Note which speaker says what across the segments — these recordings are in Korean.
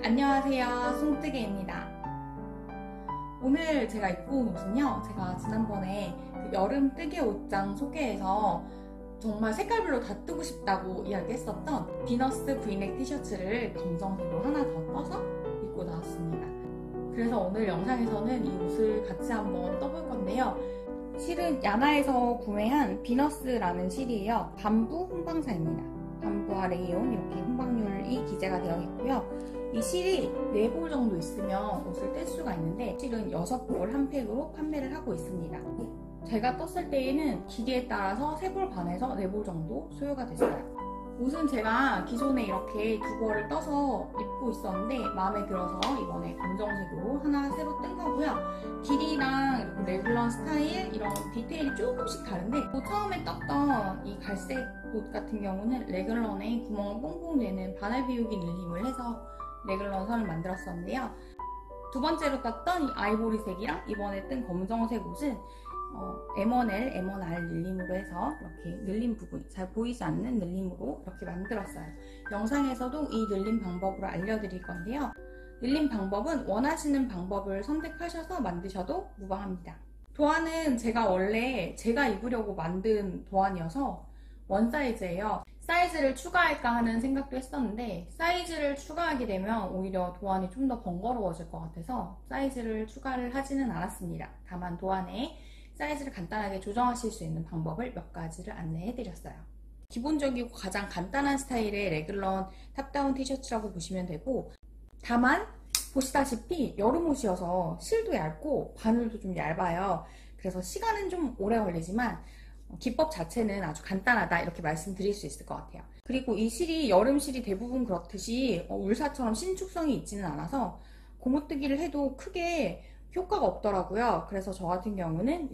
Speaker 1: 안녕하세요, 송뜨개입니다. 오늘 제가 입고 온 옷은요, 제가 지난번에 그 여름 뜨개 옷장 소개해서 정말 색깔별로 다 뜨고 싶다고 이야기했었던 비너스 브이넥 티셔츠를 검정색으로 하나 더 떠서 입고 나왔습니다. 그래서 오늘 영상에서는 이 옷을 같이 한번 떠볼 건데요. 실은 야나에서 구매한 비너스라는 실이에요. 밤부 훈방사입니다. 밤부와 레이온 이렇게 훈방률이 기재가 되어 있고요. 이 실이 4볼 정도 있으면 옷을 뗄 수가 있는데 실은 6볼 한 팩으로 판매를 하고 있습니다. 제가 떴을 때에는 기계에 따라서 3볼 반에서 4볼 정도 소요가 됐어요. 옷은 제가 기존에 이렇게 2벌을 떠서 입고 있었는데 마음에 들어서 이번에 검정색으로 하나 새로 뜬 거고요. 길이랑 레귤런 스타일 이런 디테일이 조금씩 다른데 또 처음에 떴던 이 갈색 옷 같은 경우는 레귤런에 구멍을 뽕뽕 내는 바늘 비우기 늘림을 해서 레귤런 선을 만들었었는데요. 두 번째로 떴던 이 아이보리색이랑 이번에 뜬 검정색 옷은 M1L, M1R 늘림으로 해서 이렇게 늘림 부분, 잘 보이지 않는 늘림으로 이렇게 만들었어요. 영상에서도 이 늘림 방법으로 알려드릴 건데요. 늘림 방법은 원하시는 방법을 선택하셔서 만드셔도 무방합니다. 도안은 원래 제가 입으려고 만든 도안이어서 원 사이즈예요. 사이즈를 추가할까 하는 생각도 했었는데 사이즈를 추가하게 되면 오히려 도안이 좀 더 번거로워질 것 같아서 사이즈를 추가를 하지는 않았습니다. 다만 도안에 사이즈를 간단하게 조정하실 수 있는 방법을 몇 가지를 안내해드렸어요. 기본적이고 가장 간단한 스타일의 레귤런 탑다운 티셔츠라고 보시면 되고, 다만 보시다시피 여름옷이어서 실도 얇고 바늘도 좀 얇아요. 그래서 시간은 좀 오래 걸리지만 기법 자체는 아주 간단하다 이렇게 말씀드릴 수 있을 것 같아요. 그리고 이 실이 여름 실이 대부분 그렇듯이 울사처럼 신축성이 있지는 않아서 고무뜨기를 해도 크게 효과가 없더라고요. 그래서 저 같은 경우는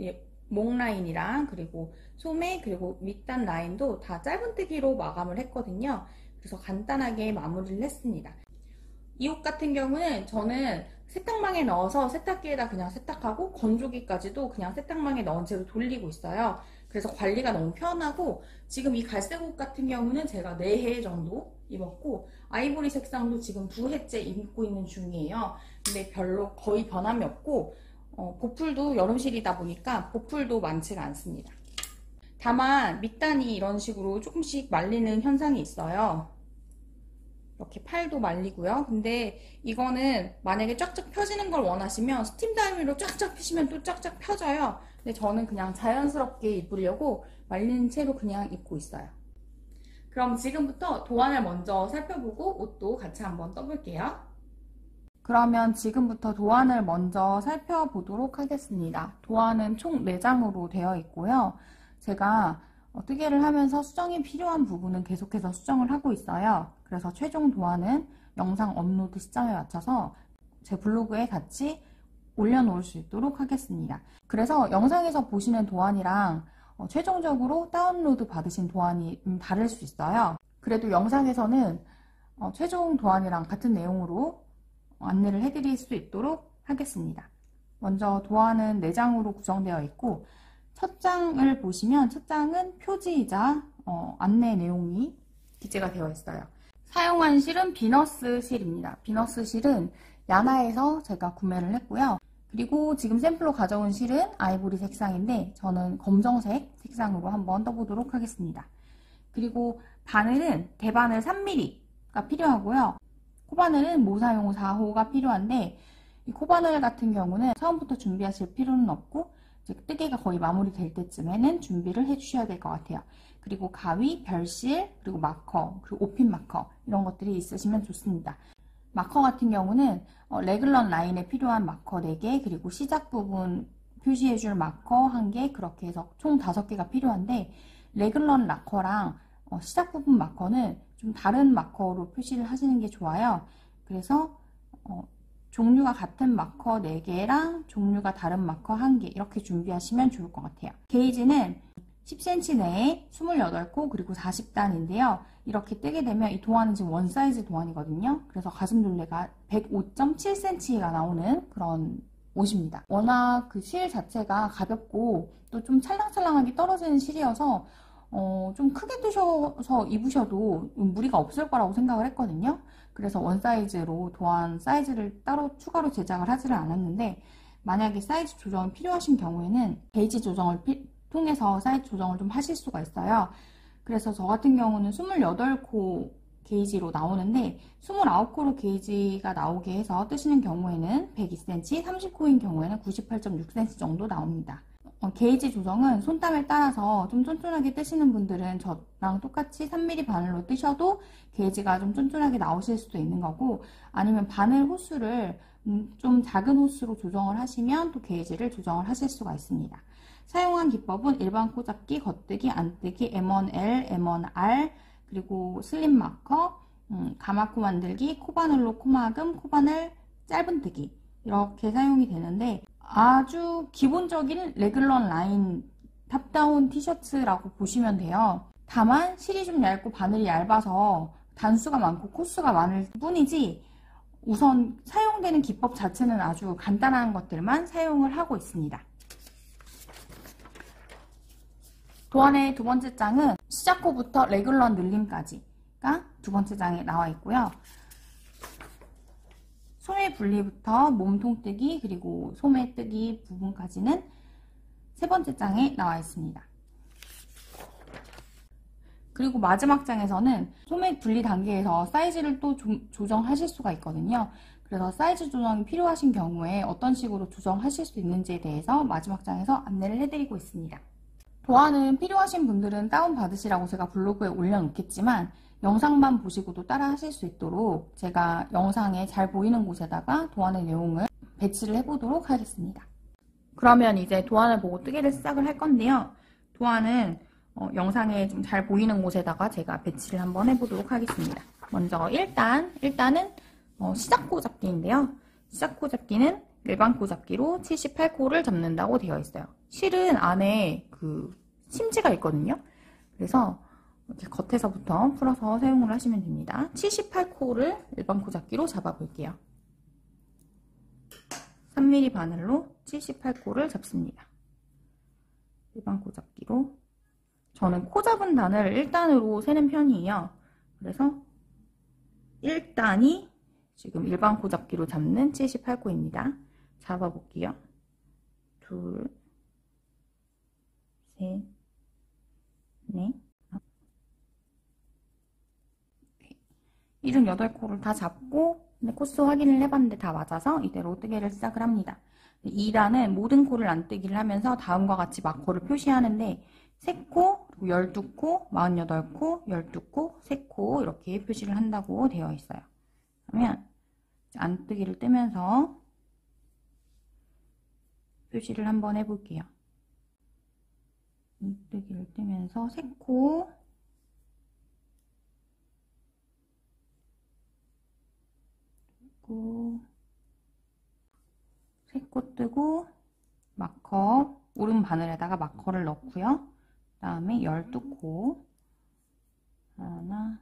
Speaker 1: 목 라인이랑 그리고 소매 그리고 밑단 라인도 다 짧은뜨기로 마감을 했거든요. 그래서 간단하게 마무리를 했습니다. 이 옷 같은 경우는 저는 세탁망에 넣어서 세탁기에다 그냥 세탁하고 건조기까지도 그냥 세탁망에 넣은 채로 돌리고 있어요. 그래서 관리가 너무 편하고, 지금 이 갈색 옷 같은 경우는 제가 4해 정도 입었고 아이보리 색상도 지금 2해째 입고 있는 중이에요. 근데 별로 거의 변함이 없고 보풀도 여름실이다 보니까 보풀도 많지가 않습니다. 다만 밑단이 이런 식으로 조금씩 말리는 현상이 있어요. 이렇게 팔도 말리고요. 근데 이거는 만약에 쫙쫙 펴지는 걸 원하시면 스팀 다이미로 쫙쫙 펴시면 또 쫙쫙 펴져요. 근데 저는 그냥 자연스럽게 입으려고 말린 채로 그냥 입고 있어요. 그럼 지금부터 도안을 먼저 살펴보고 옷도 같이 한번 떠볼게요. 그러면 지금부터 도안을 먼저 살펴보도록 하겠습니다. 도안은 총 4장으로 되어 있고요. 제가 뜨개를 하면서 수정이 필요한 부분은 계속해서 수정을 하고 있어요. 그래서 최종 도안은 영상 업로드 시점에 맞춰서 제 블로그에 같이 올려놓을 수 있도록 하겠습니다. 그래서 영상에서 보시는 도안이랑 최종적으로 다운로드 받으신 도안이 다를 수 있어요. 그래도 영상에서는 최종 도안이랑 같은 내용으로 안내를 해드릴 수 있도록 하겠습니다. 먼저 도안은 4장으로 구성되어 있고, 첫 장을 보시면 첫 장은 표지이자 안내 내용이 기재가 되어 있어요. 사용한 실은 비너스 실입니다. 비너스 실은 야나에서 제가 구매를 했고요. 그리고 지금 샘플로 가져온 실은 아이보리 색상인데 저는 검정색 색상으로 한번 떠보도록 하겠습니다. 그리고 바늘은 대바늘 3mm가 필요하고요. 코바늘은 모사용 4호가 필요한데, 이 코바늘 같은 경우는 처음부터 준비하실 필요는 없고 뜨개가 거의 마무리될 때쯤에는 준비를 해주셔야 될 것 같아요. 그리고 가위, 별실, 그리고 마커, 그리고 오핀 마커 이런 것들이 있으시면 좋습니다. 마커 같은 경우는 레귤런 라인에 필요한 마커 4개, 그리고 시작 부분 표시해줄 마커 1개, 그렇게 해서 총 5개가 필요한데, 레귤런 마커랑 시작 부분 마커는 좀 다른 마커로 표시를 하시는 게 좋아요. 그래서 종류가 같은 마커 4개랑 종류가 다른 마커 1개 이렇게 준비하시면 좋을 것 같아요. 게이지는 10cm 내에 28코 그리고 40단인데요. 이렇게 뜨게 되면 이 도안은 지금 원 사이즈 도안이거든요. 그래서 가슴 둘레가 105.7cm가 나오는 그런 옷입니다. 워낙 그 실 자체가 가볍고 또 좀 찰랑찰랑하게 떨어지는 실이어서 좀 크게 뜨셔서 입으셔도 무리가 없을 거라고 생각을 했거든요. 그래서 원 사이즈로 도안 사이즈를 따로 추가로 제작을 하지를 않았는데, 만약에 사이즈 조정이 필요하신 경우에는 게이지 조정을 통해서 사이즈 조정을 좀 하실 수가 있어요. 그래서 저 같은 경우는 28코 게이지로 나오는데 29코로 게이지가 나오게 해서 뜨시는 경우에는 102cm, 30코인 경우에는 98.6cm 정도 나옵니다. 게이지 조정은 손땀에 따라서 좀 쫀쫀하게 뜨시는 분들은 저랑 똑같이 3mm 바늘로 뜨셔도 게이지가 좀 쫀쫀하게 나오실 수도 있는 거고, 아니면 바늘 호수를 좀 작은 호수로 조정을 하시면 또 게이지를 조정을 하실 수가 있습니다. 사용한 기법은 일반 코잡기, 겉뜨기, 안뜨기, M1L, M1R, 그리고 슬립 마커, 가마코 만들기, 코바늘로 코막음, 코바늘 짧은뜨기 이렇게 사용이 되는데, 아주 기본적인 레귤런 라인 탑다운 티셔츠라고 보시면 돼요. 다만 실이 좀 얇고 바늘이 얇아서 단수가 많고 코수가 많을 뿐이지, 우선 사용되는 기법 자체는 아주 간단한 것들만 사용을 하고 있습니다. 도안의 두 번째 장은 시작코부터 레귤런 늘림까지가 두 번째 장에 나와 있고요. 소매 분리부터 몸통 뜨기 그리고 소매 뜨기 부분까지는 세 번째 장에 나와 있습니다. 그리고 마지막 장에서는 소매 분리 단계에서 사이즈를 또 조정하실 수가 있거든요. 그래서 사이즈 조정이 필요하신 경우에 어떤 식으로 조정하실 수 있는지에 대해서 마지막 장에서 안내를 해드리고 있습니다. 도안은 필요하신 분들은 다운받으시라고 제가 블로그에 올려놓겠지만, 영상만 보시고도 따라 하실 수 있도록 제가 영상에 잘 보이는 곳에다가 도안의 내용을 배치를 해보도록 하겠습니다. 그러면 이제 도안을 보고 뜨개를 시작을 할 건데요. 도안은 영상에 좀 잘 보이는 곳에다가 제가 배치를 한번 해보도록 하겠습니다. 먼저 일단은 시작코 잡기인데요. 시작코 잡기는 일반 코 잡기로 78코를 잡는다고 되어 있어요. 실은 안에 그 심지가 있거든요. 그래서 이렇게 겉에서부터 풀어서 사용을 하시면 됩니다. 78코를 일반 코 잡기로 잡아볼게요. 3mm 바늘로 78코를 잡습니다. 일반 코 잡기로. 저는 코 잡은 단을 1단으로 세는 편이에요. 그래서 1단이 지금 일반 코 잡기로 잡는 78코입니다. 잡아볼게요. 둘, 셋, 넷, 78코를 다 잡고, 근데 코스 확인을 해봤는데 다 맞아서 이대로 뜨개를 시작을 합니다. 2단은 모든 코를 안 뜨기를 하면서 다음과 같이 마커를 표시하는데 3코, 그리고 12코, 48코, 12코, 3코 이렇게 표시를 한다고 되어 있어요. 그러면 안 뜨기를 뜨면서 표시를 한번 해볼게요. 뜨기를 뜨면서 3코, 세 코 뜨고 마커 오른 바늘에다가 마커를 넣고요. 그 다음에 12코 하나,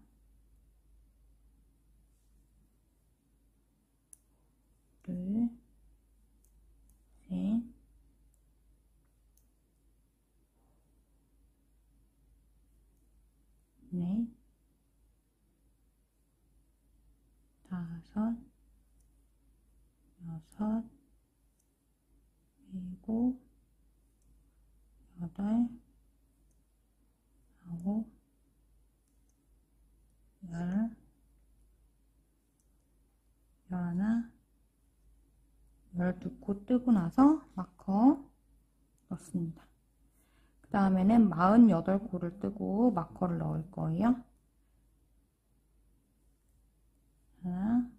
Speaker 1: 둘, 셋, 넷, 다섯, 여섯, 일곱, 여덟, 아홉, 열, 열하나, 12코 뜨고 나서 마커 넣습니다. 그 다음에는 48코를 뜨고 마커를 넣을 거예요. 하나,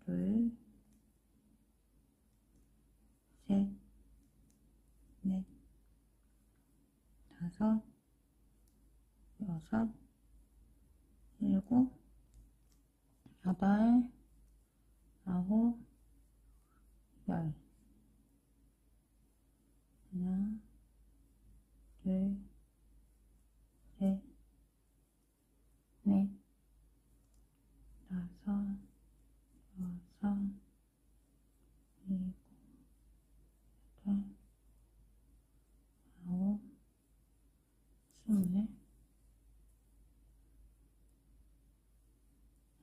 Speaker 1: 둘, 셋, 넷, 다섯, 여섯, 일곱, 여덟, 아홉, 열. 하나, 둘, 셋, 넷, 다섯, 여섯, 일곱, 여덟, 아홉, 스물.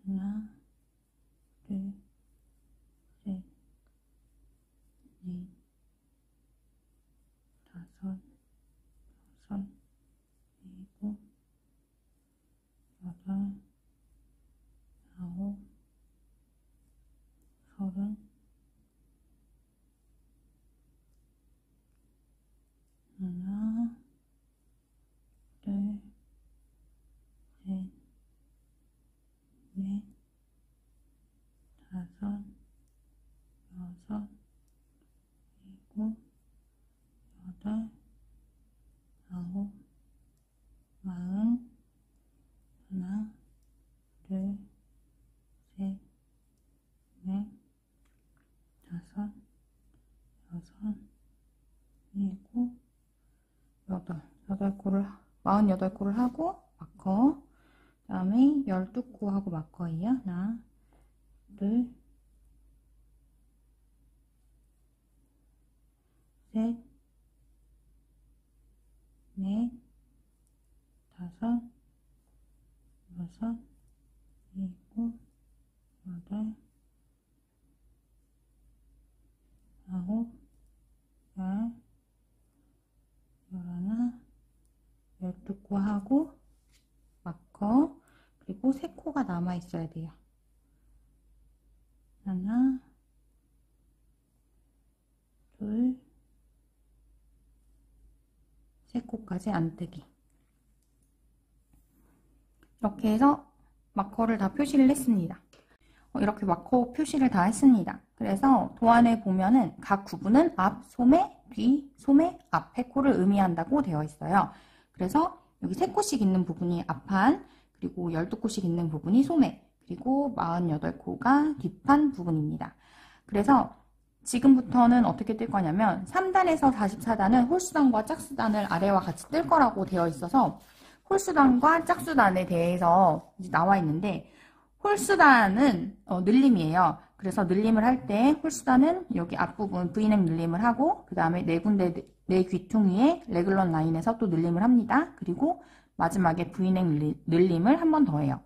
Speaker 1: 하나,
Speaker 2: 서른, 하나, 둘, 셋, 넷, 다섯, 여섯, 일곱, 여덟, 아홉, 마흔, 하나, 둘, 셋, 넷, 다섯, 여섯, 일곱, 여덟 코를 48코를 하고 마커, 그 다음에 12코 하고 마커예요. 하나, 둘, 셋, 넷, 다섯, 여섯, 일곱, 여덟, 아홉, 열, 열하나, 12코 하고 마커, 그리고 3코가 남아 있어야 돼요. 하나, 둘, 3코까지 안뜨기. 이렇게 해서 마커를 다 표시를 했습니다. 이렇게 마커 표시를 다 했습니다. 그래서 도안에 보면은 각 구분은 앞 소매, 뒤 소매, 앞에 코를 의미한다고 되어 있어요. 그래서 여기 3코씩 있는 부분이 앞판, 그리고 12코씩 있는 부분이 소매, 그리고 48코가 뒷판 부분입니다. 그래서 지금부터는 어떻게 뜰 거냐면 3단에서 44단은 홀수단과 짝수단을 아래와 같이 뜰 거라고 되어 있어서 홀수단과 짝수단에 대해서 이제 나와 있는데, 홀수단은 늘림이에요. 그래서 늘림을 할 때 홀수단은 여기 앞부분 V넥 늘림을 하고, 그 다음에 네 군데 네 귀퉁이에 레글런 라인에서 또 늘림을 합니다. 그리고 마지막에 V넥 늘림을 한 번 더 해요.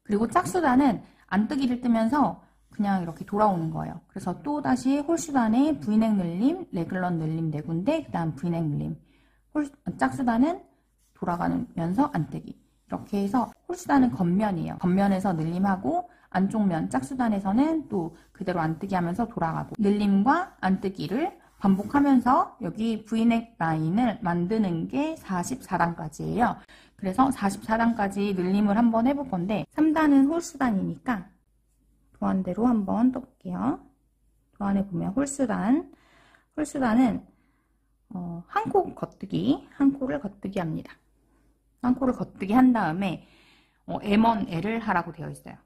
Speaker 2: 그리고 짝수단은 안뜨기를 뜨면서 그냥 이렇게 돌아오는 거예요. 그래서 또 다시 홀수단에 V넥 늘림, 레글런 늘림 네 군데, 그 다음 V넥 늘림. 짝수단은 돌아가면서 안뜨기. 이렇게 해서 홀수단은 겉면이에요. 겉면에서 늘림하고, 안쪽 면 짝수단에서는 또 그대로 안뜨기 하면서 돌아가고, 늘림과 안뜨기를 반복하면서 여기 V넥 라인을 만드는 게 44단까지예요. 그래서 44단까지 늘림을 한번 해볼 건데, 3단은 홀수단이니까 도안대로 한번 떠볼게요. 도안에 보면 홀수단은 한 코 겉뜨기, 한 코를 겉뜨기 합니다. 한 코를 겉뜨기 한 다음에 M1L을 하라고 되어 있어요.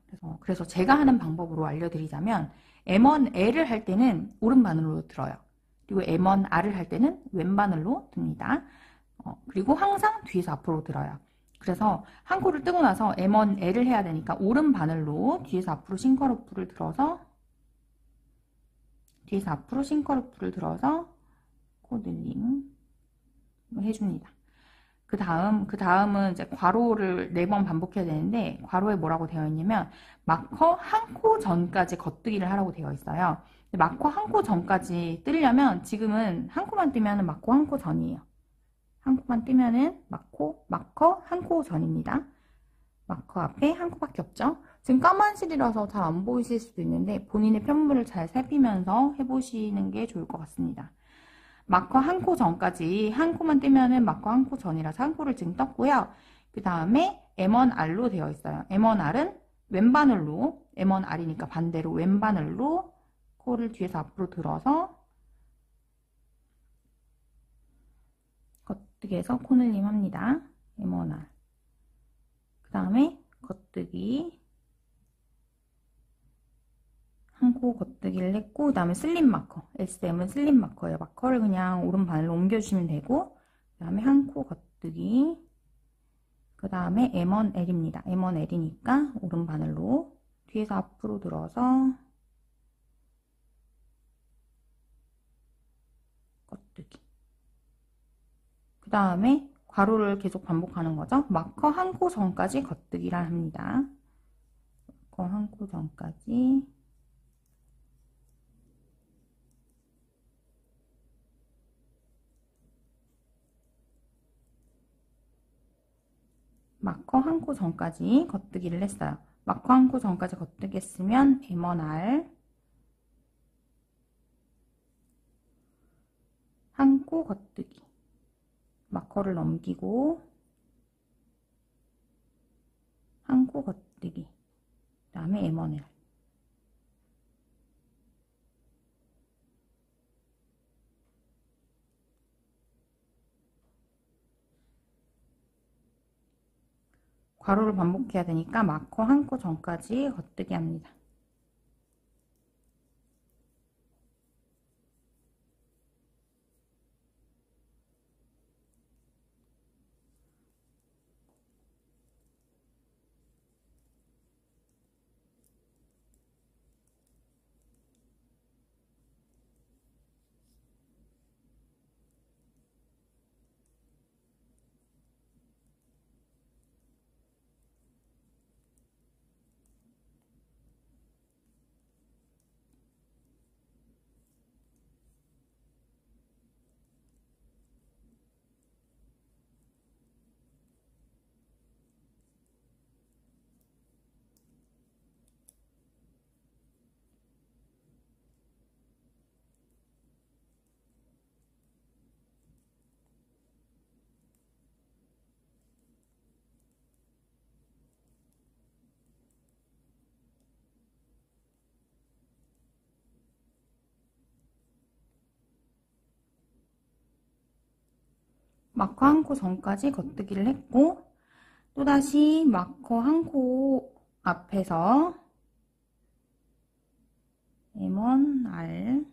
Speaker 2: 그래서 제가 하는 방법으로 알려드리자면, M1L을 할 때는 오른바늘로 들어요. 그리고 M1R을 할 때는 왼바늘로 듭니다. 그리고 항상 뒤에서 앞으로 들어요. 그래서 한 코를 뜨고 나서 M1L을 해야 되니까 오른바늘로 뒤에서 앞으로 싱커로프를 들어서 코 늘림 해줍니다. 그 다음은 이제 괄호를 4번 반복해야 되는데, 괄호에 뭐라고 되어 있냐면 마커 한 코 전까지 겉뜨기를 하라고 되어 있어요. 마커 한 코 전까지 뜨려면 지금은 한 코만 뜨면 마커 한 코 전이에요. 한 코만 뜨면은 마커 한 코 전입니다. 마커 앞에 한 코밖에 없죠. 지금 까만 실이라서 잘 안 보이실 수도 있는데 본인의 편물을 잘 살피면서 해보시는 게 좋을 것 같습니다. 마커 한 코 전까지 한 코만 뜨면은 마커 한 코 전이라서 한 코를 지금 떴고요. 그 다음에 M1R로 되어 있어요. M1R은 왼바늘로, M1R이니까 반대로 왼바늘로 코를 뒤에서 앞으로 들어서 겉뜨기에서 코늘림 합니다. M1R. 그 다음에 겉뜨기, 한 코 겉뜨기를 했고, 그 다음에 슬립 마커, SM은 슬립 마커예요. 마커를 그냥 오른바늘로 옮겨주시면 되고, 그 다음에 한 코 겉뜨기, 그 다음에 M1L입니다. M1L이니까 오른바늘로 뒤에서 앞으로 들어서 겉뜨기. 그 다음에 괄호를 계속 반복하는 거죠. 마커 한 코 전까지 겉뜨기를 합니다. 마커 한 코 전까지. 마커 한 코 전까지 겉뜨기를 했어요. 마커 한 코 전까지 겉뜨기 했으면 M1R, 한 코 겉뜨기. 마커를 넘기고 한 코 겉뜨기. 그 다음에 M1L. 괄호를 반복해야 되니까 마커 한 코 전까지 겉뜨기 합니다. 마커 한 코 전까지 겉뜨기를 했고, 또다시 마커 한 코 앞에서 M1, R,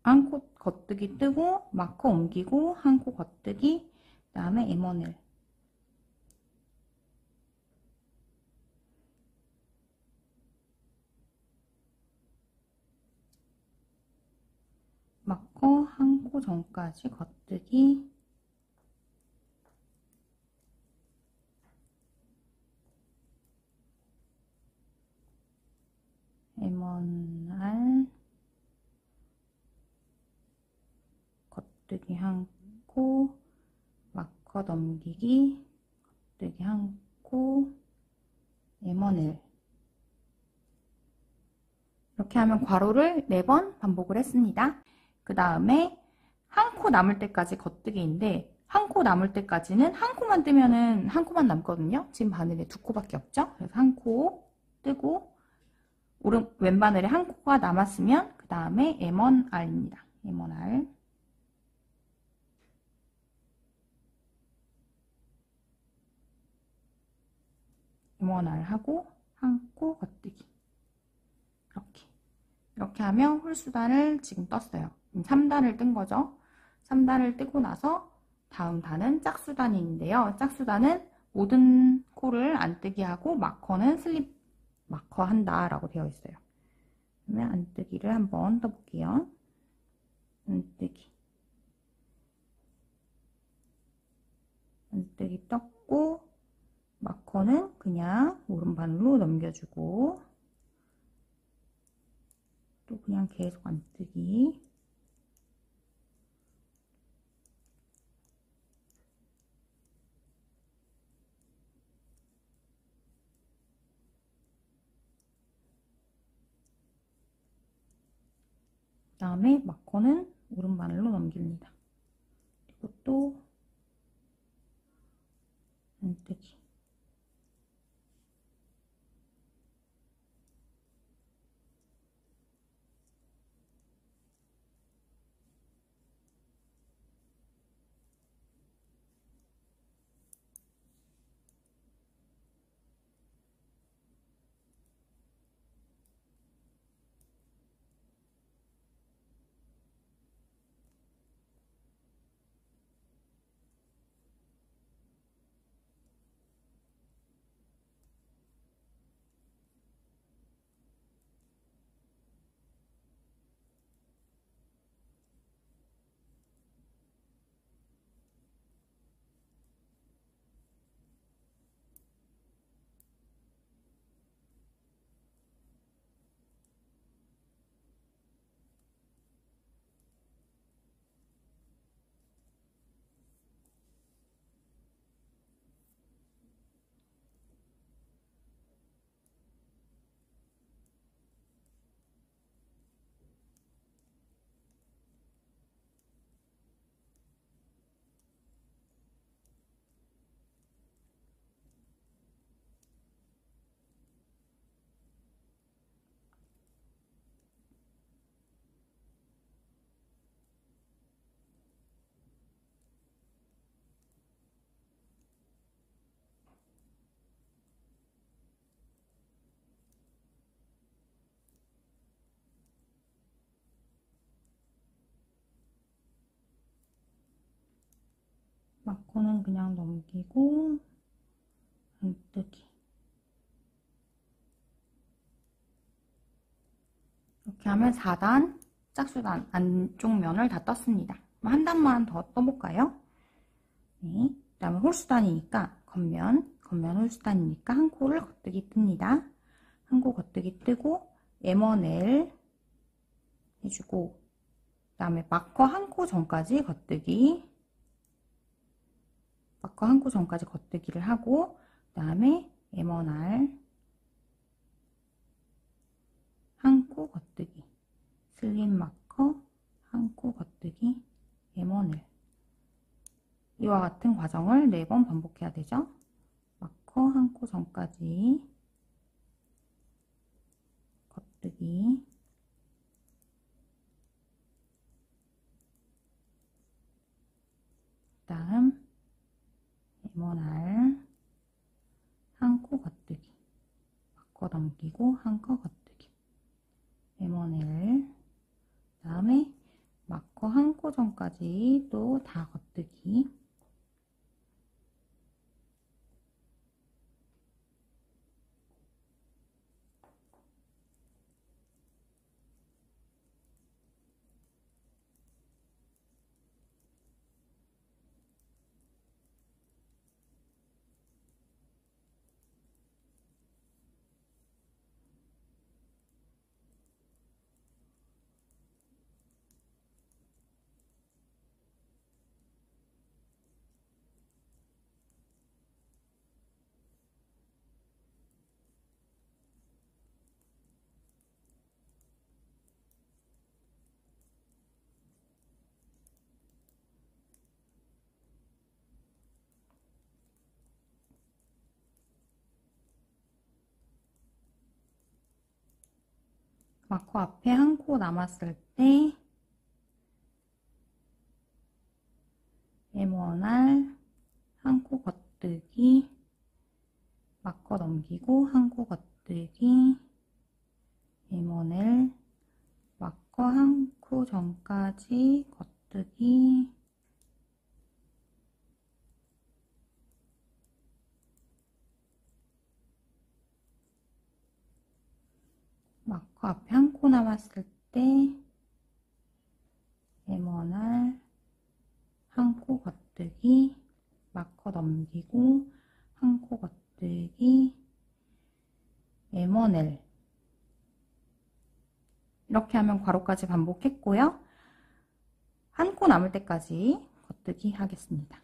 Speaker 2: 한 코 겉뜨기 뜨고 마커 옮기고 한 코 겉뜨기, 그 다음에 M1L. 마커 한 코 전까지 겉뜨기, M1R, 겉뜨기 한 코, 마커 넘기기, 겉뜨기 한 코, M1L. 이렇게 하면 괄호를 4번 반복을 했습니다. 그 다음에 한 코 남을 때까지 겉뜨기인데, 한 코 남을 때까지는 한 코만 뜨면은 한 코만 남거든요. 지금 바늘에 2코밖에 없죠. 그래서 한 코 뜨고 왼 바늘에 한 코가 남았으면 그 다음에 M1R입니다. M1R. M1R 하고 한 코 겉뜨기. 이렇게 하면 홀수단을 지금 떴어요. 3단을 뜬 거죠. 3단을 뜨고 나서 다음 단은 짝수단인데요. 짝수단은 모든 코를 안 뜨기 하고 마커는 슬립 마커 한다 라고 되어 있어요. 그러면 안뜨기를 한번 떠볼게요. 안뜨기. 안뜨기 떴고 마커는 그냥 오른발로 넘겨주고 또 그냥 계속 안뜨기. 그 다음에 마커는 오른바늘로 넘깁니다. 그리고 또 안뜨기. 마커는 그냥 넘기고 안뜨기. 이렇게 하면 4단 짝수단 안쪽 면을 다 떴습니다. 한 단만 더 떠볼까요? 네, 그 다음에 홀수단이니까 겉면 홀수단이니까 한 코를 겉뜨기 뜹니다. 한 코 겉뜨기 뜨고 M1L 해주고, 그 다음에 마커 한 코 전까지 겉뜨기, 마커 한 코 전까지 겉뜨기를 하고, 그 다음에 M1R 한 코 겉뜨기, 슬립 마커 한 코 겉뜨기, M1L. 이와 같은 과정을 4번 반복해야 되죠. 마커 한 코 전까지 겉뜨기, 다음 M1R 한 코 겉뜨기, 마커 넘기고 한 코 겉뜨기, M1L, 다음에 마커 한 코 전까지 또 다 겉뜨기, 마커 앞에 한 코 남았을 때 M1R 한 코 겉뜨기, 마커 넘기고 한 코 겉뜨기, M1L 마커 한 코 전까지 겉뜨기, 마커 앞에 한 코 남았을 때 M1R 한 코 겉뜨기, 마커 넘기고 한 코 겉뜨기, M1L. 이렇게 하면 괄호까지 반복했고요. 한 코 남을 때까지 겉뜨기 하겠습니다.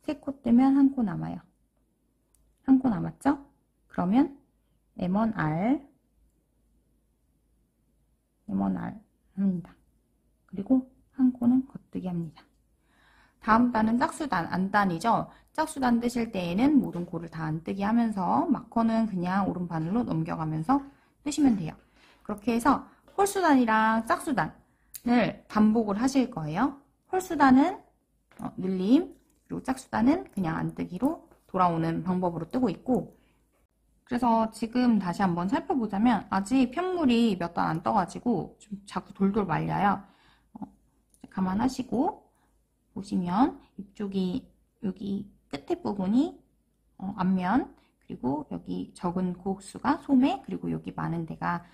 Speaker 2: 3코 뜨면 한 코 남아요. 한 코 남았죠? 그러면 M1R 합니다. 그리고 한 코는 겉뜨기 합니다. 다음 단은 짝수단, 안단이죠. 짝수단 뜨실 때에는 모든 코를 다 안뜨기 하면서 마커는 그냥 오른바늘로 넘겨가면서 뜨시면 돼요. 그렇게 해서 홀수단이랑 짝수단을 반복을 하실 거예요. 홀수단은 늘림, 그리고 짝수단은 그냥 안뜨기로 돌아오는 방법으로 뜨고 있고, 그래서 지금 다시 한번 살펴보자면 아직 편물이 몇 단 안 떠가지고 좀 자꾸 돌돌 말려요. 감안하시고 보시면 이쪽이 여기 끝에 부분이 앞면, 그리고 여기 적은 코수가 소매, 그리고 여기 많은 데가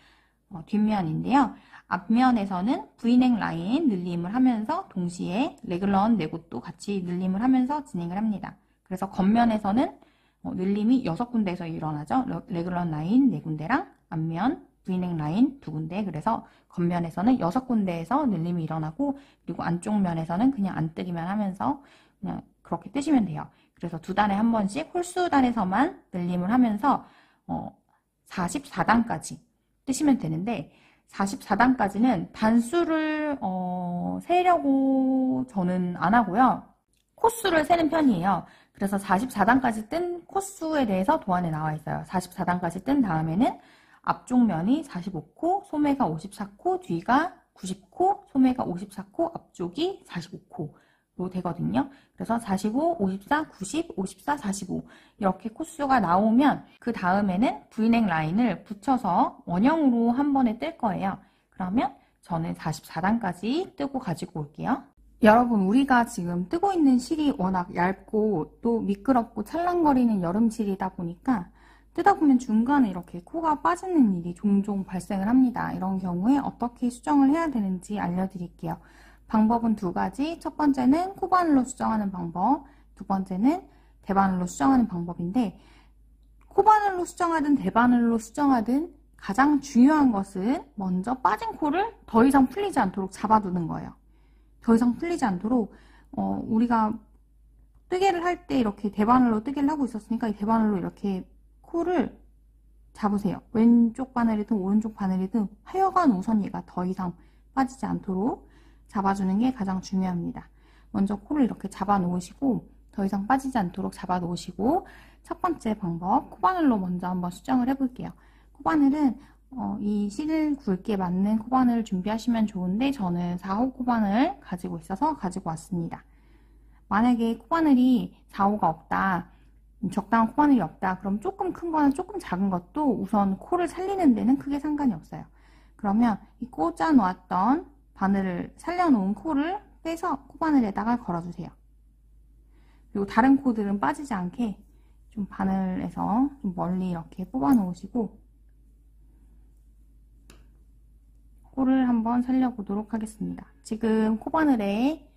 Speaker 2: 뒷면인데요. 앞면에서는 V넥 라인 늘림을 하면서 동시에 레글런 4곳도 같이 늘림을 하면서 진행을 합니다. 그래서 겉면에서는 늘림이 6군데에서 일어나죠. 레글런 라인 4군데랑 앞면 V넥 라인 2군데. 그래서 겉면에서는 6군데에서 늘림이 일어나고, 그리고 안쪽 면에서는 그냥 안뜨기만 하면서 그냥 그렇게 뜨시면 돼요. 그래서 2단에 한 번씩 홀수단에서만 늘림을 하면서 44단까지 뜨시면 되는데, 44단까지는 단수를 세려고 저는 안 하고요. 코수를 세는 편이에요. 그래서 44단까지 뜬 코수에 대해서 도안에 나와 있어요. 44단까지 뜬 다음에는 앞쪽 면이 45코, 소매가 54코, 뒤가 90코, 소매가 54코, 앞쪽이 45코로 되거든요. 그래서 45, 54, 90, 54, 45 이렇게 코수가 나오면 그 다음에는 V넥 라인을 붙여서 원형으로 한 번에 뜰 거예요. 그러면 저는 44단까지 뜨고 가지고 올게요. 여러분, 우리가 지금 뜨고 있는 실이 워낙 얇고 또 미끄럽고 찰랑거리는 여름실이다 보니까 뜨다 보면 중간에 이렇게 코가 빠지는 일이 종종 발생을 합니다. 이런 경우에 어떻게 수정을 해야 되는지 알려드릴게요. 방법은 두 가지. 첫 번째는 코바늘로 수정하는 방법, 두 번째는 대바늘로 수정하는 방법인데, 코바늘로 수정하든 대바늘로 수정하든 가장 중요한 것은 먼저 빠진 코를 더 이상 풀리지 않도록 잡아두는 거예요. 더 이상 풀리지 않도록 우리가 뜨개를 할 때 이렇게 대바늘로 뜨개를 하고 있었으니까 이 대바늘로 이렇게 코를 잡으세요. 왼쪽 바늘이든 오른쪽 바늘이든 하여간 우선 얘가 더 이상 빠지지 않도록 잡아주는 게 가장 중요합니다. 먼저 코를 이렇게 잡아 놓으시고 더 이상 빠지지 않도록 잡아 놓으시고, 첫 번째 방법, 코바늘로 먼저 한번 수정을 해볼게요. 코바늘은 이 실 굵게 맞는 코바늘을 준비하시면 좋은데 저는 4호 코바늘 가지고 있어서 가지고 왔습니다. 만약에 코바늘이 4호가 없다, 적당한 코바늘이 없다, 그럼 조금 큰 거나 조금 작은 것도 우선 코를 살리는 데는 크게 상관이 없어요. 그러면 이 꽂아 놓았던 바늘을 살려놓은 코를 빼서 코바늘에다가 걸어주세요. 그리고 다른 코들은 빠지지 않게 좀 바늘에서 좀 멀리 이렇게 뽑아 놓으시고 코를 한번 살려보도록 하겠습니다. 지금 코바늘에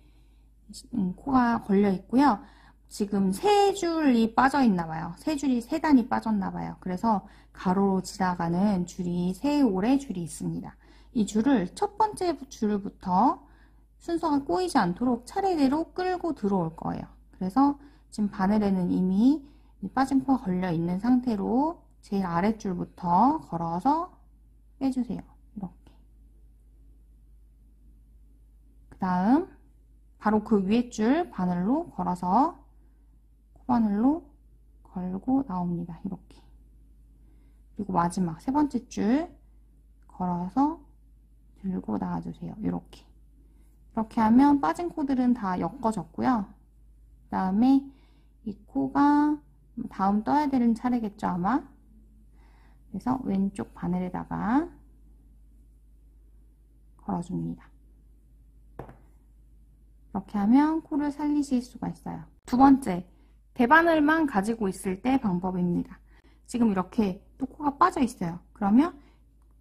Speaker 2: 코가 걸려 있고요. 지금 세 줄이 빠져 있나 봐요. 세 줄이, 세 단이 빠졌나 봐요. 그래서 가로로 지나가는 줄이 세 올의 줄이 있습니다. 이 줄을 첫 번째 줄부터 순서가 꼬이지 않도록 차례대로 끌고 들어올 거예요. 그래서 지금 바늘에는 이미 빠진 코가 걸려 있는 상태로 제일 아랫줄부터 걸어서 빼주세요. 이렇게. 그 다음 바로 그 위에 줄 바늘로 걸어서 코바늘로 걸고 나옵니다. 이렇게. 그리고 마지막 세 번째 줄 걸어서 들고 나와주세요. 이렇게. 이렇게 하면 빠진 코들은 다 엮어졌고요. 그 다음에 이 코가 다음 떠야 되는 차례겠죠, 아마. 그래서 왼쪽 바늘에다가 걸어줍니다. 이렇게 하면 코를 살리실 수가 있어요. 두 번째, 대바늘만 가지고 있을 때 방법입니다. 지금 이렇게 또 코가 빠져 있어요. 그러면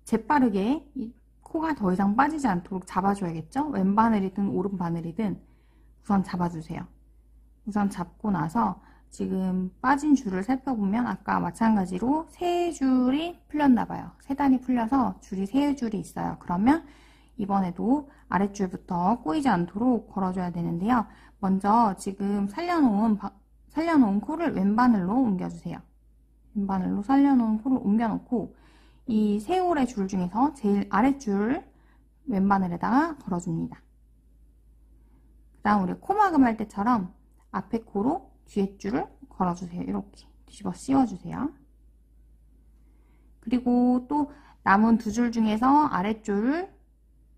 Speaker 2: 재빠르게 이 코가 더 이상 빠지지 않도록 잡아줘야겠죠? 왼 바늘이든 오른 바늘이든 우선 잡아주세요. 우선 잡고 나서 지금 빠진 줄을 살펴보면 아까 마찬가지로 세 줄이 풀렸나봐요. 세 단이 풀려서 줄이 세 줄이 있어요. 그러면 이번에도 아랫줄부터 꼬이지 않도록 걸어줘야 되는데요. 먼저 지금 살려놓은 코를 왼바늘로 옮겨주세요. 왼바늘로 살려놓은 코를 옮겨놓고 이 세 올의 줄 중에서 제일 아랫줄 왼바늘에다가 걸어줍니다. 그 다음 우리 코막음 할 때처럼 앞에 코로 뒤에 줄을 걸어주세요. 이렇게 뒤집어 씌워주세요. 그리고 또 남은 두 줄 중에서 아랫줄을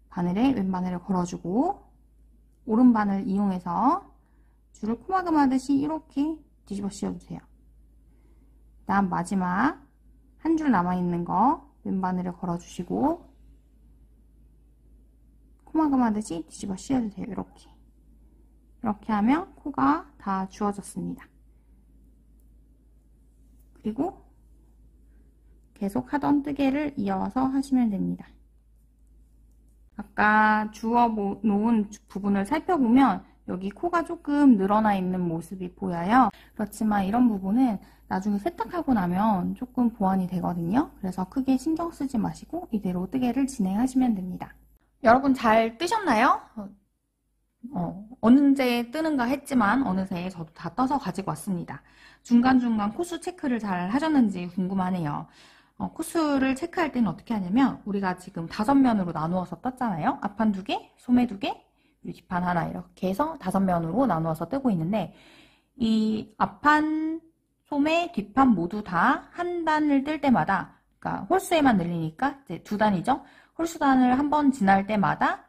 Speaker 2: 바늘에 왼바늘을 걸어주고 오른바늘 이용해서 줄을 코막음 하듯이 이렇게 뒤집어 씌워주세요. 그 다음 마지막 한 줄 남아있는 거 왼바늘을 걸어주시고 코막음 하듯이 뒤집어 씌워주세요. 이렇게 하면 코가 다 주어졌습니다. 그리고 계속 하던 뜨개를 이어서 하시면 됩니다. 아까 주워 놓은 부분을 살펴보면 여기 코가 조금 늘어나 있는 모습이 보여요. 그렇지만 이런 부분은 나중에 세탁하고 나면 조금 보완이 되거든요. 그래서 크게 신경 쓰지 마시고 이대로 뜨개를 진행하시면 됩니다. 여러분 잘 뜨셨나요? 언제 뜨는가 했지만 어느새 저도 다 떠서 가지고 왔습니다. 중간중간 코수 체크를 잘 하셨는지 궁금하네요. 코수를 체크할 때는 어떻게 하냐면 우리가 지금 5면으로 나누어서 떴잖아요. 앞판 2개, 소매 2개, 그리고 뒷판 하나 이렇게 해서 5면으로 나누어서 뜨고 있는데 이 앞판, 소매, 뒷판 모두 다 한 단을 뜰 때마다 그러니까 홀수에만 늘리니까 이제 2단이죠. 홀수단을 한 번 지날 때마다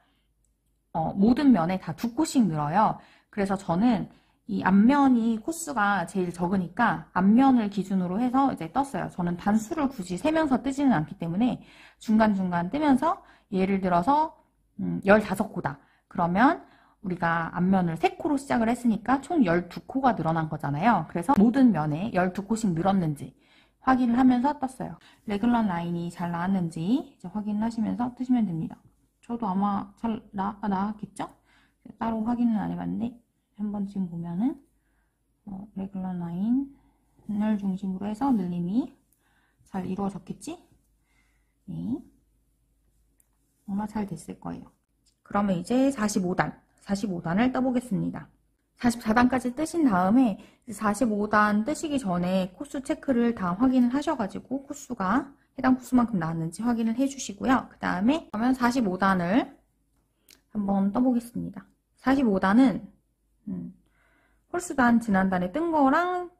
Speaker 2: 모든 면에 다 2코씩 늘어요. 그래서 저는 이 앞면이 코수가 제일 적으니까 앞면을 기준으로 해서 이제 떴어요. 저는 단수를 굳이 세면서 뜨지는 않기 때문에 중간중간 뜨면서 예를 들어서 15코다. 그러면 우리가 앞면을 3코로 시작을 했으니까 총 12코가 늘어난 거잖아요. 그래서 모든 면에 12코씩 늘었는지 확인을 하면서 떴어요. 레귤러 라인이 잘 나왔는지 이제 확인을 하시면서 뜨시면 됩니다. 저도 아마 잘 나왔겠죠? 따로 확인은 안 해봤는데 한번 지금 보면은 레귤러 라인을 중심으로 해서 늘림이 잘 이루어졌겠지? 네. 아마 잘 됐을 거예요. 그러면 이제 45단을 떠보겠습니다. 44단까지 뜨신 다음에 45단 뜨시기 전에 코수 체크를 다 확인을 하셔가지고 코수가 해당 코수만큼 나왔는지 확인을 해주시고요. 그 다음에 그러면 45단을 한번 떠보겠습니다. 45단은 홀수단 지난단에 뜬 거랑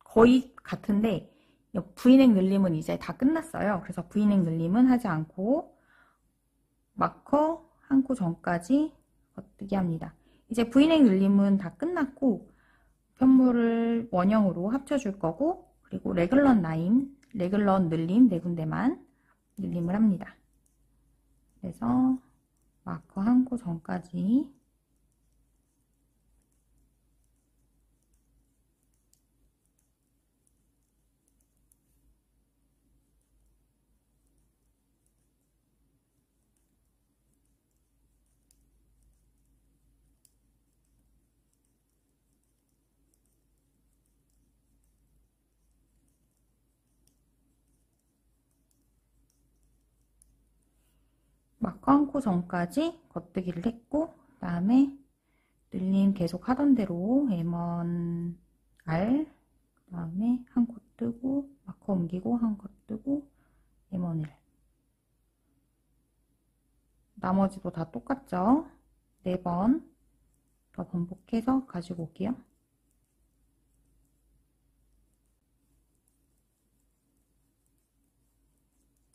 Speaker 2: 거의 같은데 V넥 늘림은 이제 다 끝났어요. 그래서 V넥 늘림은 하지 않고 마커 한 코 전까지 겉뜨기 합니다. 이제 V넥 늘림은 다 끝났고 편물을 원형으로 합쳐줄 거고 그리고 레귤러 늘림 4군데만 늘림을 합니다. 그래서 마커 한 코 전까지 마커 한 코 전까지 겉뜨기를 했고 그 다음에 늘림 계속 하던 대로 M1 R 그 다음에 한 코 뜨고 마커 옮기고 한 코 뜨고 M1 1 나머지도 다 똑같죠? 4번 더 반복해서 가지고 올게요.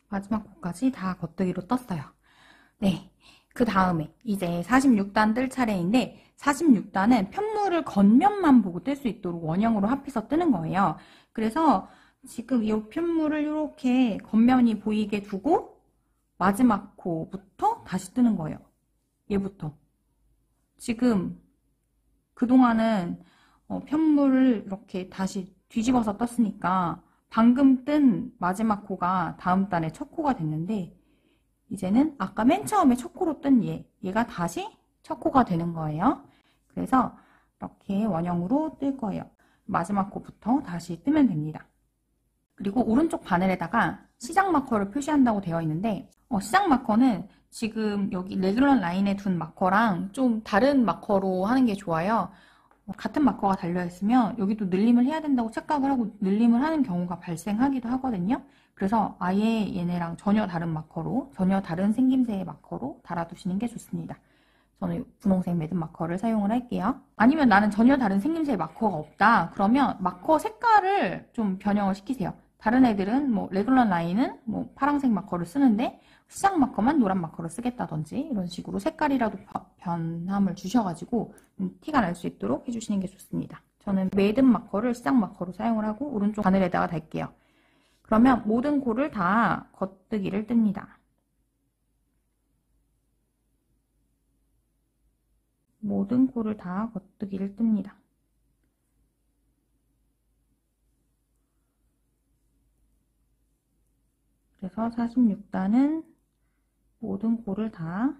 Speaker 2: 마지막 코까지 다 겉뜨기로 떴어요. 네, 그 다음에 이제 46단 뜰 차례인데 46단은 편물을 겉면만 보고 뜰 수 있도록 원형으로 합해서 뜨는 거예요. 그래서 지금 이 편물을 이렇게 겉면이 보이게 두고 마지막 코부터 다시 뜨는 거예요. 얘부터. 지금 그동안은 편물을 이렇게 다시 뒤집어서 떴으니까 방금 뜬 마지막 코가 다음 단의 첫 코가 됐는데 이제는 아까 맨 처음에 첫 코로 뜬 얘가 다시 첫 코가 되는 거예요. 그래서 이렇게 원형으로 뜰 거예요. 마지막 코부터 다시 뜨면 됩니다. 그리고 오른쪽 바늘에다가 시작 마커를 표시한다고 되어 있는데 시작 마커는 지금 여기 레귤러 라인에 둔 마커랑 좀 다른 마커로 하는 게 좋아요. 같은 마커가 달려있으면 여기도 늘림을 해야 된다고 착각을 하고 늘림을 하는 경우가 발생하기도 하거든요. 그래서 아예 얘네랑 전혀 다른 마커로, 전혀 다른 생김새의 마커로 달아두시는 게 좋습니다. 저는 분홍색 매듭 마커를 사용을 할게요. 아니면 나는 전혀 다른 생김새의 마커가 없다. 그러면 마커 색깔을 좀 변형을 시키세요. 다른 애들은 뭐 레귤러 라인은 뭐 파란색 마커를 쓰는데 시작 마커만 노란 마커를 쓰겠다든지 이런 식으로 색깔이라도 변함을 주셔가지고 티가 날 수 있도록 해주시는 게 좋습니다. 저는 매듭 마커를 시작 마커로 사용을 하고 오른쪽 바늘에다가 달게요. 그러면 모든 코를 다 겉뜨기를 뜹니다. 모든 코를 다 겉뜨기를 뜹니다. 그래서 46단은 모든 코를 다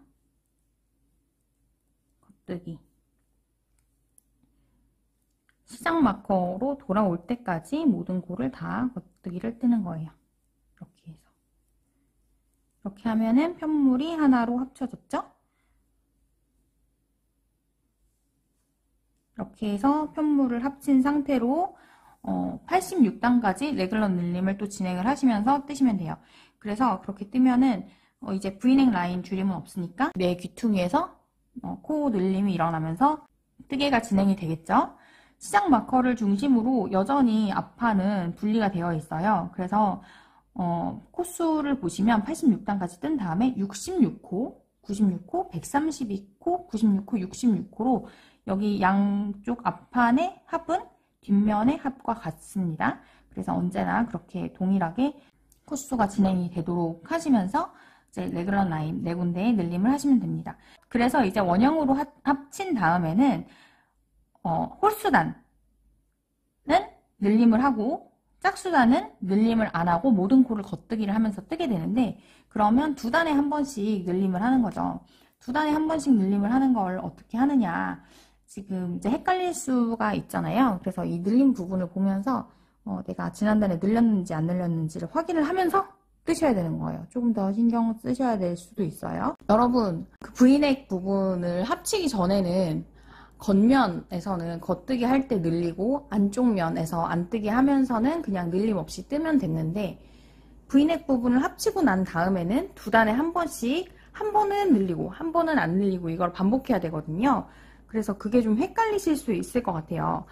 Speaker 2: 겉뜨기. 시작 마커로 돌아올 때까지 모든 코를 다 겉뜨기를 뜨는 거예요. 이렇게 해서. 이렇게 하면은 편물이 하나로 합쳐졌죠? 이렇게 해서 편물을 합친 상태로 86단까지 레귤러 늘림을 또 진행을 하시면서 뜨시면 돼요. 그래서 그렇게 뜨면은 이제 V넥 라인 줄임은 없으니까 내 귀퉁이에서 코 늘림이 일어나면서 뜨개가 진행이 되겠죠. 시작 마커를 중심으로 여전히 앞판은 분리가 되어 있어요. 그래서 코수를 보시면 86단까지 뜬 다음에 66코, 96코, 132코, 96코, 66코로 여기 양쪽 앞판의 합은 뒷면의 합과 같습니다. 그래서 언제나 그렇게 동일하게 코수가 진행이 되도록 하시면서 이제 레귤러 라인 네 군데에 늘림을 하시면 됩니다. 그래서 이제 원형으로 합친 다음에는 홀수단은 늘림을 하고 짝수단은 늘림을 안 하고 모든 코를 겉뜨기를 하면서 뜨게 되는데, 그러면 두 단에 한 번씩 늘림을 하는 거죠. 두 단에 한 번씩 늘림을 하는 걸 어떻게 하느냐, 지금 이제 헷갈릴 수가 있잖아요. 그래서 이 늘림 부분을 보면서 내가 지난단에 늘렸는지 안 늘렸는지를 확인을 하면서 뜨셔야 되는 거예요. 조금 더 신경 쓰셔야 될 수도 있어요. 여러분, 그 V넥 부분을 합치기 전에는 겉면에서는 겉뜨기 할 때 늘리고 안쪽 면에서 안뜨기 하면서는 그냥 늘림 없이 뜨면 됐는데, V넥 부분을 합치고 난 다음에는 두 단에 한 번씩 한 번은 늘리고 한 번은 안 늘리고 이걸 반복해야 되거든요. 그래서 그게 좀 헷갈리실 수 있을 것 같아요.